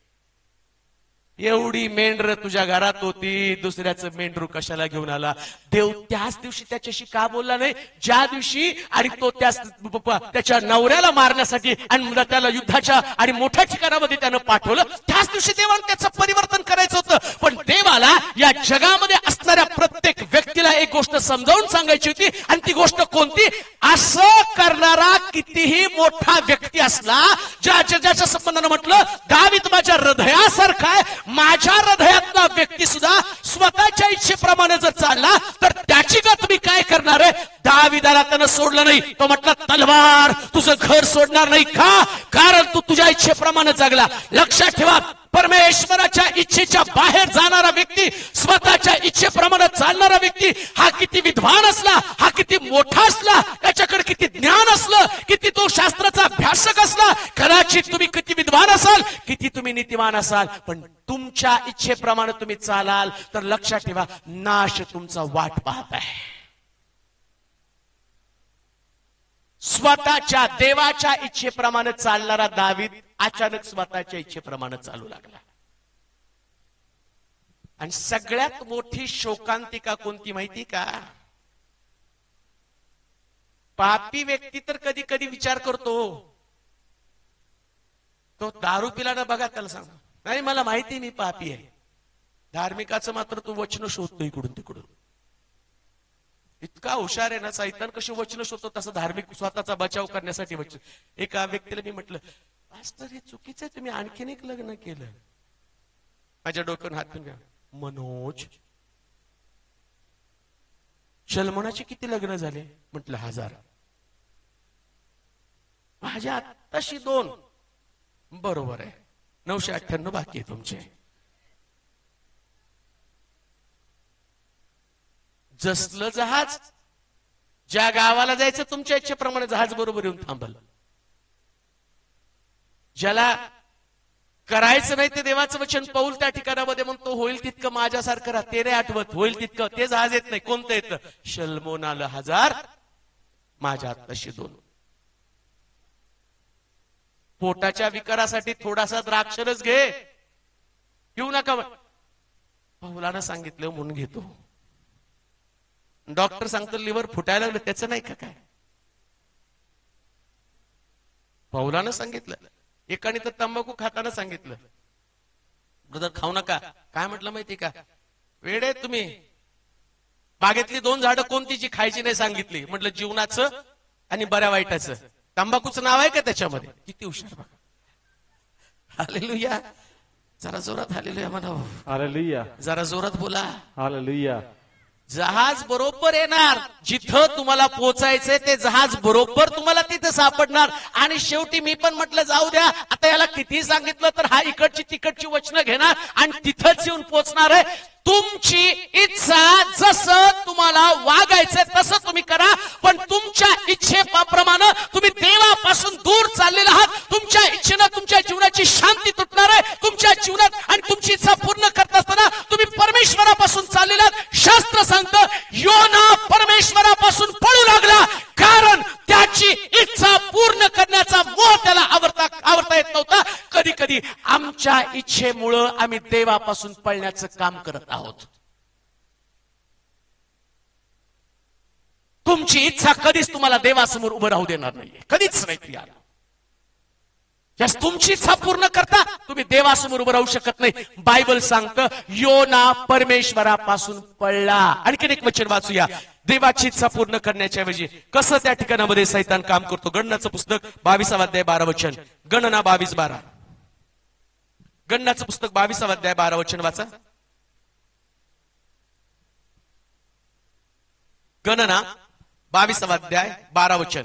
एवढी मेंढर तुझ्या घरात होती, दुसऱ्याचं मेंढरू कशाला घेऊन आला? देव त्याच दिवशी त्याच्याशी का बोलला नाही ज्या दिवशी आणि तो त्याच्या नवऱ्याला मारण्यासाठी आणि त्याला युद्धाच्या आणि मोठ्या ठिकाणामध्ये त्यानं पाठवलं. त्याच दिवशी देवानं त्याचं परिवर्तन करायचं होतं. पण देवाला या जगामध्ये असणाऱ्या प्रत्येक व्यक्तीला एक गोष्ट समजावून सांगायची होती. आणि ती गोष्ट कोणती? असं करणारा कितीही मोठा व्यक्ती असला, ज्याच्या संबंधानं म्हटलं दावीद माझ्या हृदयासारखा आहे, माझ्या हृदयातला व्यक्ती सुद्धा स्वतःच्या इच्छेप्रमाणे जर चालला तर त्याची गत मी काय करणार आहे? दाविदाला त्यानं सोडलं नाही. तो म्हटलं तलवार तुझं घर सोडणार नाही का? कारण तू तुझ्या इच्छेप्रमाणे जगला. लक्षात ठेवा, परमेश्वराच्या इच्छेच्या बाहेर जाणारा व्यक्ती, स्वतःच्या इच्छेप्रमाणे चालणारा व्यक्ती हा किती विद्वान असला, हा किती मोठा असला, त्याच्याकडे किती ज्ञान असलं, किती तो शास्त्राचा अभ्यासक असला, कदाचित तुम्ही किती विद्वान असाल, किती तुम्ही नीतिमान असाल, पण तुमच्या इच्छेप्रमाणे तुम्ही चालाल तर लक्षात ठेवा नाश तुमचा वाट पाहत आहे. स्वतःच्या देवाच्या इच्छेप्रमाणे चालणारा दावीद अचानक स्वतःच्या इच्छेप्रमाणे चालू लागला. आणि सगळ्यात मोठी शोकांतिका कोणती माहिती का? पापी व्यक्ती तर कधी कधी विचार करतो, तो दारू पिला ना बघा, त्याला सांग नाही मला माहिती मी पापी आहे. धार्मिकाचं मात्र तो वचन शोधतो इकडून तिकडून. इतका हुशार आहे ना सैतान, कशी वचन शोधतो तसं धार्मिक स्वतःचा बचाव करण्यासाठी वचन. एका व्यक्तीला मी म्हटलं, पास्टर हे चुकीचं आहे, तुम्ही आणखीन एक लग्न केलं. माझ्या डोक्यावर हात घ्या. मनोज सलमानाचे किती लग्न झाले? म्हटलं 1000. माझ्या आत्ताशी 2. बरोबर आहे, 998 बाकी आहे तुमचे. जसलं जहाज ज्या गावाला जायचं तुमच्या इच्छेप्रमाणे जहाज बरोबर येऊन थांबल. ज्याला करायचं नाही ते देवाचं वचन पाऊल त्या ठिकाणामध्ये म्हणतो होईल तितकं माझ्यासारखं राहा. ते नाही आठवत होईल तितकं, ते जहाज येत नाही. कोणतं येतं? शल्मोन आलं 1000, माझ्या आत्ताशी 2. पोटाच्या विकारासाठी थोडासा द्राक्षरस घे, घेऊ नका. पाऊलानं सांगितलं म्हणून घेतो. डॉक्टर सांगतो लिव्हर फुटायला लागलं, त्याचं नाही का काय? पाऊलानं सांगितलं. एकाने तर तंबाखू खाताना सांगितलं, ब्रदर खाऊ नका. काय म्हटलं माहिती का? वेडे तुम्ही, बागेतली 2 झाडं कोणती जी खायची नाही सांगितली. म्हटलं जीवनाचं आणि बऱ्या वाईटाचं. तंबाखूचं नाव आहे का त्याच्यामध्ये? किती हुशार बघा. हालेलुया. जरा जोरात हालेलुया म्हणावं. हालेलुया. जरा जोरात बोला. हालेलुया. जहाज बरोबर येणार, जिथं तुम्हाला पोहोचायचंय ते जहाज बरोबर तुम्हाला तिथे सापडणार. आणि शेवटी मी पण म्हटलं जाऊ द्या, आता याला किती सांगितलं तर हा इकडची तिकडची वचनं घेणार आणि तिथंच येऊन पोहोचणार आहे. तुमची इच्छा जसं तुम्हाला वागायचंय तसं तुम्ही करा, पण तुमच्या इच्छेप्रमाणे तुम्ही देवापासून दूर चाललेला आहात. तुमच्या इच्छेनं तुमच्या जीवनाची शांती तुटणार आहे. तुमच्या जीवनात आणि तुमची इच्छा पूर्ण करत असताना तुम्ही परमेश्वरापासून चाललेला आहात. शास्त्र सांगतं योना परमेश्वरापासून पळू लागला, कारण त्याची इच्छा पूर्ण करण्याचा मोह त्याला आवरता येत नव्हता. कधी कधी आमच्या इच्छेमुळं आम्ही देवापासून पळण्याचं काम करत आहोत. तुमची इच्छा कधीच तुम्हाला देवासमोर उभं राहू देणार नाहीये, कधीच नाही. ती तुमची इच्छा पूर्ण करता तुम्ही देवासमोर उभं राहू शकत नाही. बायबल सांगतं योना परमेश्वरापासून पळला. आणखीन एक वचन वाचूया. देवाची इच्छा पूर्ण करण्याच्या ऐवजी कसं त्या ठिकाणामध्ये सैतान काम करतो. गणनाचं पुस्तक 22 अध्याय 12 वचन. गणना 22:12. गणनाचं पुस्तक 22 अध्याय 12 वचन वाचा. गणना 22 अध्याय 12 वचन.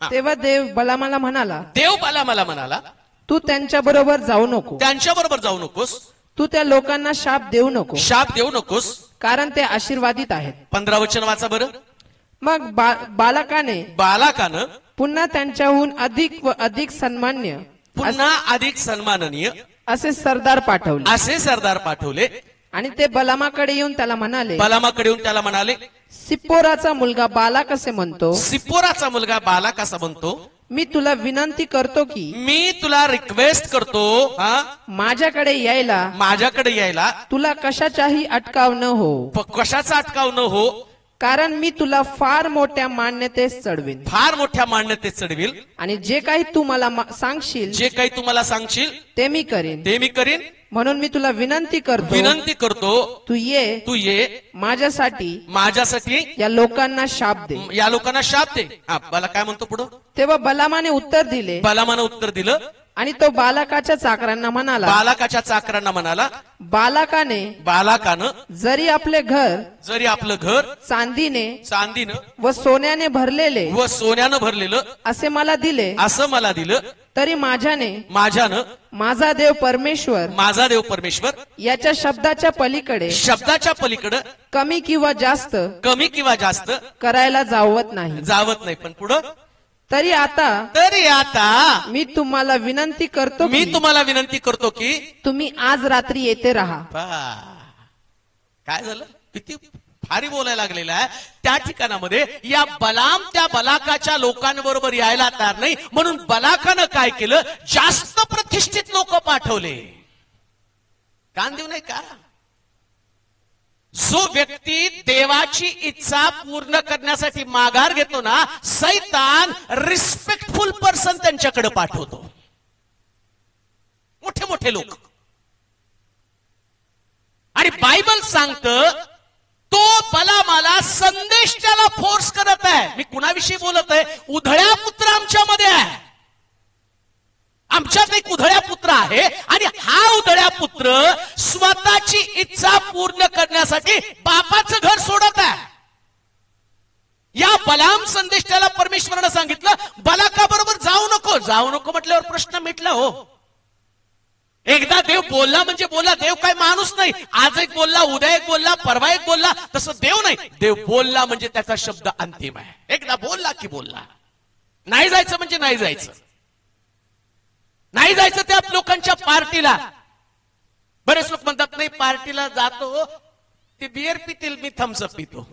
तेव्हा देव बलामाला म्हणाला, तू त्यांच्या बरोबर जाऊ नको. त्यांच्या बरोबर जाऊ नकोस. तू त्या लोकांना शाप देऊ नकोस, कारण ते आशीर्वादित आहेत. 15 वचन वाचा बरं. मग बालकानं पुन्हा त्यांच्याहून अधिक व अधिक सन्माननीय असे सरदार पाठवले. आणि ते बलामाकडे येऊन त्याला म्हणाले, सिप्पोराचा मुलगा बाला कसा म्हणतो. मी तुला विनंती करतो की मी तुला रिक्वेस्ट करतो माझ्याकडे यायला तुला कशाचाही अटकाव न हो. कशाचा अटकाव न हो, कारण मी तुला फार मोठ्या मान्यतेस चढवीन. फार मोठ्या मान्यतेत चढविल. आणि जे काही तू मला सांगशील ते मी करीन. म्हणून मी तुला विनंती करतो तू ये माझ्यासाठी या लोकांना शाप दे. मला काय म्हणतो पुढं? तेव्हा बलामाने उत्तर दिलं आणि तो बालकाच्या चाकरांना म्हणाला, बालकानं जरी आपलं घर चांदीने व सोन्याने भरलेलं असे मला दिलं, तरी माझ्यानं माझा देव परमेश्वर याच्या शब्दाच्या पलीकडे कमी किंवा जास्त करायला जावत नाही. पण पुढं तरी आता मी तुम्हाला विनंती करतो की तुम्ही आज रात्री येथे राहा. काय झालं? किती भारी बोलायला लागलेला आहे. त्या ठिकाणामध्ये या त्या बलाकाच्या लोकांबरोबर यायला तयार नाही, म्हणून बलाकानं काय केलं? जास्त प्रतिष्ठित लोक पाठवले. कान देऊ नाही का? जो व्यक्ती देवाची इच्छा पूर्ण करण्यासाठी माघार घेतो ना, सैतान रिस्पेक्टफुल पर्सन त्यांच्याकडे पाठवतो. मोठे मोठे लोक. आणि बायबल सांगतं तो बलामाला संदेश त्याला फोर्स करत आहे. मी कुणाविषयी बोलत आहे? उधळ्या पुत्र आमच्यामध्ये आहे. आमच्यात एक उधळ्या पुत्र आहे आणि हा उधळ्या पुत्र स्वतःची इच्छा पूर्ण करण्यासाठी बापाचं घर सोडत आहे. या बलाम संदेश त्याला परमेश्वरानं सांगितलं, बलाका बरोबर जाऊ नको म्हटल्यावर प्रश्न मिटला. हो, एकदा देव बोलला म्हणजे बोलला. देव काय माणूस नाही. आज एक बोलला, उद्या एक बोलला, परवा एक बोलला, तसं देव नाही. देव बोलला म्हणजे त्याचा शब्द अंतिम आहे. एकदा बोलला की बोलला. नाही जायचं म्हणजे नाही जायचं. त्या लोकांच्या पार्टीला. बरेच लोक म्हणतात नाही पार्टीला जातो ते बियर पितील, मी थम्सअप पितो.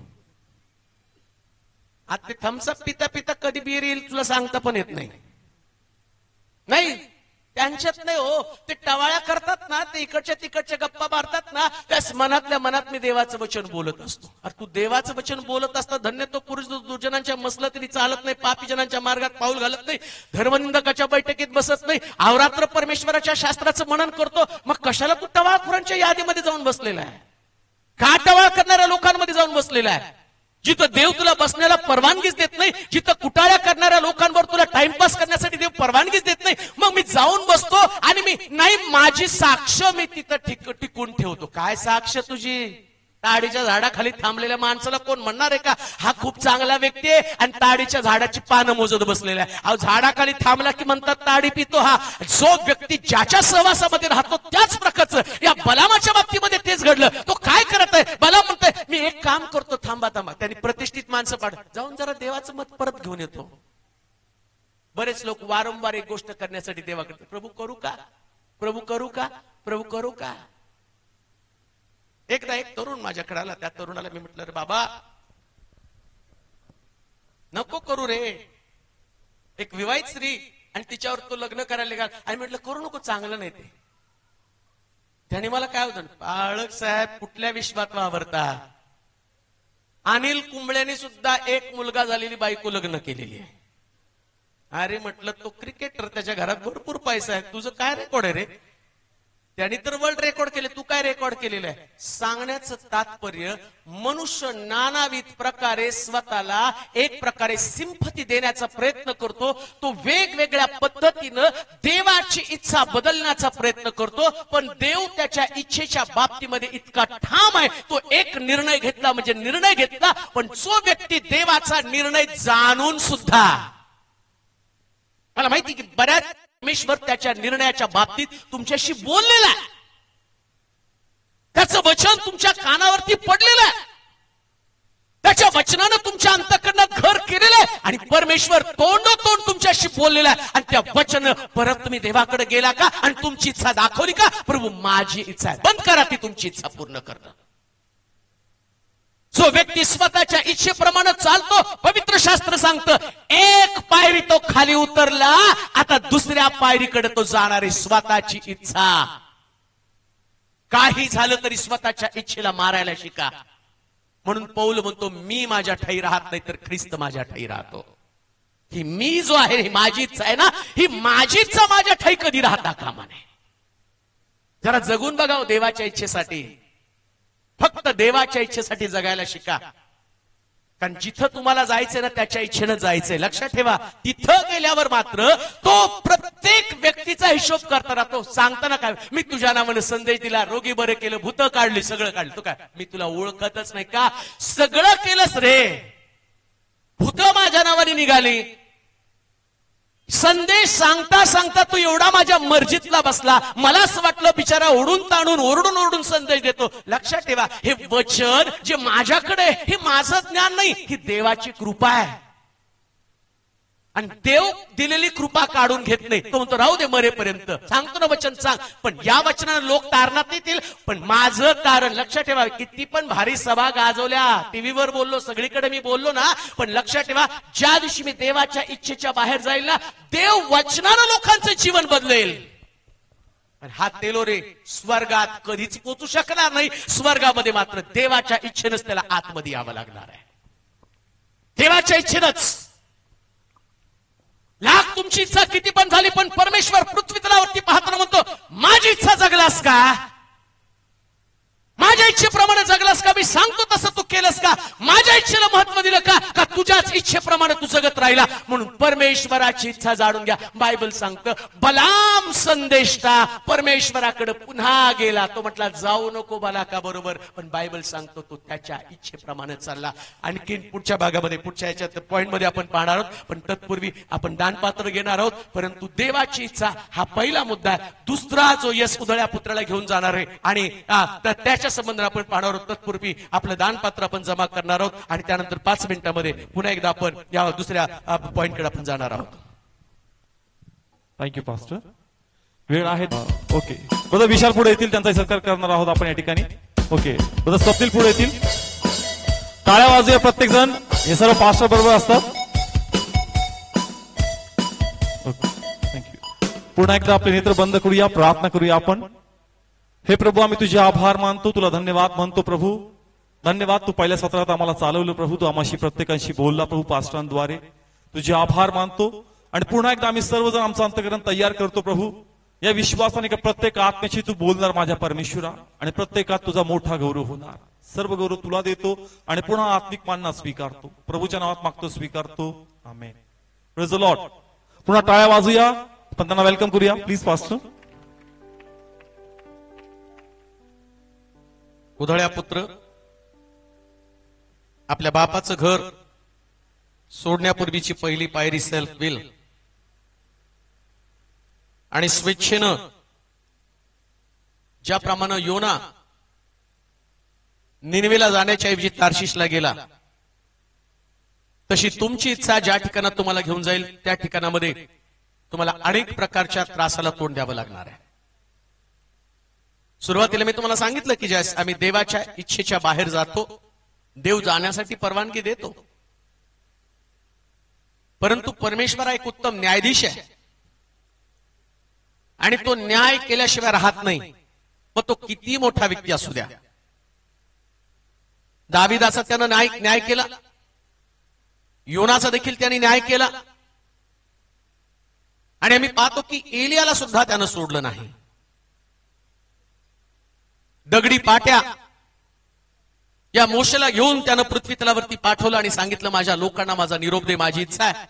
आता ते थम्सअप पिता पिता कधी बियर येईल तुला सांगता पण येत नाही. त्यांच्यात नाही हो. ते टवाळ्या करतात ना, ते इकडच्या तिकडच्या गप्पा मारतात ना, त्यास मनातल्या मनात मी देवाचं वचन बोलत असतो. अरे तू देवाचं वचन बोलत असता धन्य तो पुरुष दुर्जनांच्या मसलं तरी चालत नाही, पापी जनांच्या मार्गात पाऊल घालत नाही, धर्मनिंदकाच्या बैठकीत बसत नाही, अवरात्र परमेश्वराच्या शास्त्राचं मनन करतो. मग कशाला तू टवाळखोरांच्या यादीमध्ये जाऊन बसलेला आहे? का टवाळ करणाऱ्या लोकांमध्ये जाऊन बसलेला आहे? जिथं देव तुला बसण्याला परवानगीच देत नाही, जिथं कुटाळ्या करणाऱ्या लोकांवर तुला टाइमपास करण्यासाठी देव परवानगीच देत नाही, मग मी जाऊन बसतो आणि माझी साक्ष मी तिथं टिकून ठेवतो. काय साक्ष तुझी? ताडीच्या झाडाखाली थांबलेल्या माणसाला कोण म्हणणार आहे का हा खूप चांगला व्यक्ती आहे आणि ताडीच्या झाडाची पानं मोजत बसलेला आहे? अहो, झाडाखाली थांबला की म्हणतात ताडी पितो. हा जो व्यक्ती ज्याच्या सहवासामध्ये राहतो त्याच प्रकारचं या बलामाच्या बाबतीमध्ये तेच घडलं. तो काय करत आहे? बलाम म्हणतोय मी एक काम करतो, थांबा. त्यांनी प्रतिष्ठित माणसं जाऊन जरा देवाचं मत परत घेऊन येतो. बरेच लोक वारंवार एक गोष्ट करण्यासाठी देवाकडे, प्रभू करू का. एकदा एक तरुण माझ्याकडे आला. त्या तरुणाला मी म्हटलं, रे बाबा नको करू रे. एक विवाहित स्त्री आणि तिच्यावर तो लग्न करायला गेला आणि म्हटलं करू नको, चांगलं नाही ते. त्याने मला काय होतं, बाळक साहेब कुठल्या विश्वात वावरता? अनिल कुंबळेने सुद्धा एक मुलगा झालेली बायको लग्न केलेली आहे. अरे म्हटलं तो क्रिकेटर, त्याच्या घरात भरपूर पैसा आहे, तुझं काय रेकॉर्ड आहे रे? त्यांनी तर वर्ल्ड रेकॉर्ड केले, तू काय रेकॉर्ड केलेलं आहे? सांगण्याचं तात्पर्य मनुष्य नानाविध प्रकारे स्वतःला एक प्रकारे सिंपती देण्याचा प्रयत्न करतो. तो वेगवेगळ्या पद्धतीनं देवाची इच्छा बदलण्याचा प्रयत्न करतो, पण देव त्याच्या इच्छेच्या बाबतीमध्ये इतका ठाम आहे. तो एक निर्णय घेतला म्हणजे निर्णय घेतला. पण जो व्यक्ती देवाचा निर्णय जाणून सुद्धा, मला माहिती की बऱ्याच परमेश्वर त्याच्या निर्णयाच्या बाबतीत तुमच्याशी बोललेला आहे, त्याचं वचन तुमच्या कानावरती पडलेलं आहे, त्याच्या वचनानं तुमच्या अंतःकरणात घर केलेलं आहे आणि परमेश्वर तोंडोतोंड तुमच्याशी बोललेला आहे. आणि त्या वचन परत तुम्ही देवाकडे गेला का आणि तुमची इच्छा दाखवली का? प्रभू माझी इच्छा आहे, बंद करा ती तुमची इच्छा पूर्ण करणं. जो व्यक्ती स्वतःच्या इच्छेप्रमाणे चालतो, पवित्र शास्त्र सांगतं एक पायरी तो तो खाली उतरला, आता दुसऱ्या पायरीकडे तो जाणार आहे. स्वतःची इच्छा. काही झालं तरी स्वतःच्या इच्छेला मारायला शिका. म्हणून पौल म्हणतो, मी माझ्या ठाई राहत नाही तर ख्रिस्त माझ्या ठाई राहतो. ही मी जो आहे, ही माझी इच्छा आहे ना, ही माझी इच्छा माझ्या ठाई कधी राहता कामा नये. जरा जगून बघाव देवाच्या इच्छेसाठी. फक्त देवाच्या इच्छेसाठी जगायला शिका. कारण जिथं तुम्हाला जायचंय ना, त्याच्या इच्छेनं जायचंय. लक्षात ठेवा, तिथं गेल्यावर मात्र तो प्रत्येक व्यक्तीचा हिशोब करता राहतो. सांगताना काय, मी तुझ्या नावानं संदेश दिला, रोगी बरे केलं, भूत काढली, सगळं काढलं. तो काय, मी तुला ओळखतच नाही का? सगळं केलंस रे, भूत माझ्या नावाने निघाली. संदेश सांगता सांगता तू एवढा माझ्या मर्जीतला बसला. मला असं वाटलं बिचारा ओढून ताणून ओरडून ओरडून संदेश देतो. लक्षात ठेवा, हे वचन जे माझ्याकडे, हे माझं ज्ञान नाही, ही देवाची कृपा आहे. आणि देव दिलेली कृपा काढून घेत नाही. तो म्हणतो राहू दे मरेपर्यंत. सांगतो ना वचन सांग, पण या वचनानं लोक तारणात येतील, पण माझं तारण. लक्षात ठेवा, किती पण भारी सभा गाजवल्या, टीव्हीवर बोललो, सगळीकडे मी बोललो ना, पण लक्षात ठेवा, ज्या दिवशी मी देवाच्या इच्छेच्या बाहेर जाईल ना, देव वचनानं लोकांचं जीवन बदलेल. हा तेलोरे स्वर्गात कधीच पोचू शकणार नाही. स्वर्गामध्ये मात्र देवाच्या इच्छेनंच त्याला आतमध्ये यावं लागणार आहे. देवाच्या इच्छेनंच. लाख तुमची इच्छा किती पण झाली, पण परमेश्वर पृथ्वी तलावरती पाहताना म्हणतो, माझी इच्छा जगलास का? माझ्या इच्छेप्रमाणे जगलास का? मी सांगतो तसं तू केलंस का? माझ्या इच्छेला महत्व दिलं का? का तुझ्याच इच्छेप्रमाणे तू जगत राहिला? म्हणून परमेश्वराची इच्छा जाणून घ्या. बायबल सांगतं, बलाम संदेष्टा परमेश्वराकडे पुन्हा गेला. तो म्हटला, जाऊ नको बालाका बरोबर, पण बायबल सांगतो तो त्याच्या इच्छेप्रमाणे चालला. आणखीन पुढच्या भागामध्ये, पुढच्या याच्यात पॉइंट मध्ये आपण पाहणार आहोत, पण तत्पूर्वी आपण दानपात्र घेणार आहोत. परंतु देवाची इच्छा हा पहिला मुद्दा आहे. दुसरा जो यश उधळ्या पुत्राला घेऊन जाणार आहे, आणि त्याच्या संबंध आपण पाहणार आहोत. तत्पूर्वी आपलं दानपात्र आपण जमा करणार आहोत, आणि त्यानंतर 5 मिनिटांमध्ये पुन्हा एकदा आपण या दुसऱ्या पॉइंटकडे आपण जाणार आहोत. Thank you pastor. वेळ आहे. ओके, ब्रदर विशाल पुढे येतील, त्यांचा सत्कार करणार आहोत आपण या ठिकाणी. ओके, ब्रदर स्वप्नील पुढे येतील. टाळ्या वाजूया प्रत्येक जण. हे सर्व पास्टर बरोबर असतात. Okay, thank you. पुन्हा एकदा आपले नेत्र बंद करूया, प्रार्थना करूया आपण. हे प्रभू, आम्ही तुझे आभार मानतो, तुला धन्यवाद मानतो प्रभू. धन्यवाद, तू पहिल्या सत्रात आम्हाला चालवलं प्रभू, तू आम्हाशी प्रत्येकाशी बोलला प्रभू पास्टरांद्वारे. तुझे आभार मानतो, आणि पुन्हा एकदा आम्ही सर्वजण आमचं अंतःकरण तयार करतो प्रभू, या विश्वासाने की प्रत्येक आत्म्याशी तू बोलणार माझ्या परमेश्वरा, आणि प्रत्येकात तुझा मोठा गौरव होणार. सर्व गौरव तुला देतो, आणि पुन्हा आत्मिक मानना स्वीकारतो. प्रभूच्या नावात मागतो, स्वीकारतो. आमेन. Praise the lord. पुन्हा टाळ्या वाजूया, पण त्यांना वेलकम करूया प्लीज पास्टर. उधळ्या पुत्र आपल्या बापाचं घर सोडण्यापूर्वीची पहिली पायरी सेल्फ विल, आणि स्वेच्छेनं ज्याप्रमाणे योना निनवेला जाण्याच्या ऐवजी तार्शिशला गेला, तशी तुमची इच्छा ज्या ठिकाणात तुम्हाला घेऊन जाईल त्या ठिकाणामध्ये तुम्हाला अनेक प्रकारच्या त्रासाला तोंड द्यावं लागणार आहे. सुरुवातीला मी तुम्हाला सांगितलं की ज्यास आम्ही देवाच्या इच्छेच्या बाहेर जातो, देव जाण्यासाठी परवानगी देतो, परंतु परमेश्वर एक उत्तम न्यायाधीश आहे, आणि तो न्याय केल्याशिवाय राहत नाही. मग तो किती मोठा व्यक्ती असू द्या. दाविदाचा त्यानं न्याय केला, योनाचा देखील त्याने न्याय केला, आणि आम्ही पाहतो की एलियाला सुद्धा त्यानं सोडलं नाही. दगडी पाट्या या मोशेला घेऊन त्यानं पृथ्वी तलावरती पाठवलं आणि सांगितलं, माझ्या लोकांना माझा निरोप दे, माझी इच्छा आहे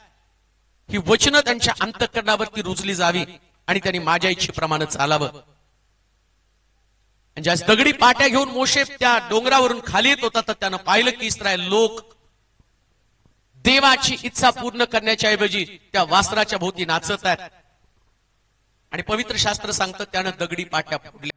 ही वचनं त्यांच्या अंतःकरणावरती रुजली जावी, आणि त्यांनी माझ्या इच्छेप्रमाणे चालावं. ज्यास दगडी पाट्या घेऊन मोशे त्या डोंगरावरून खाली येत होता, तर त्यानं पाहिलं की इस्रायल लोक देवाची इच्छा पूर्ण करण्याच्या ऐवजी त्या वासराच्या भोवती नाचत आहेत, आणि पवित्र शास्त्र सांगतं त्यानं दगडी पाट्या फोडल्या.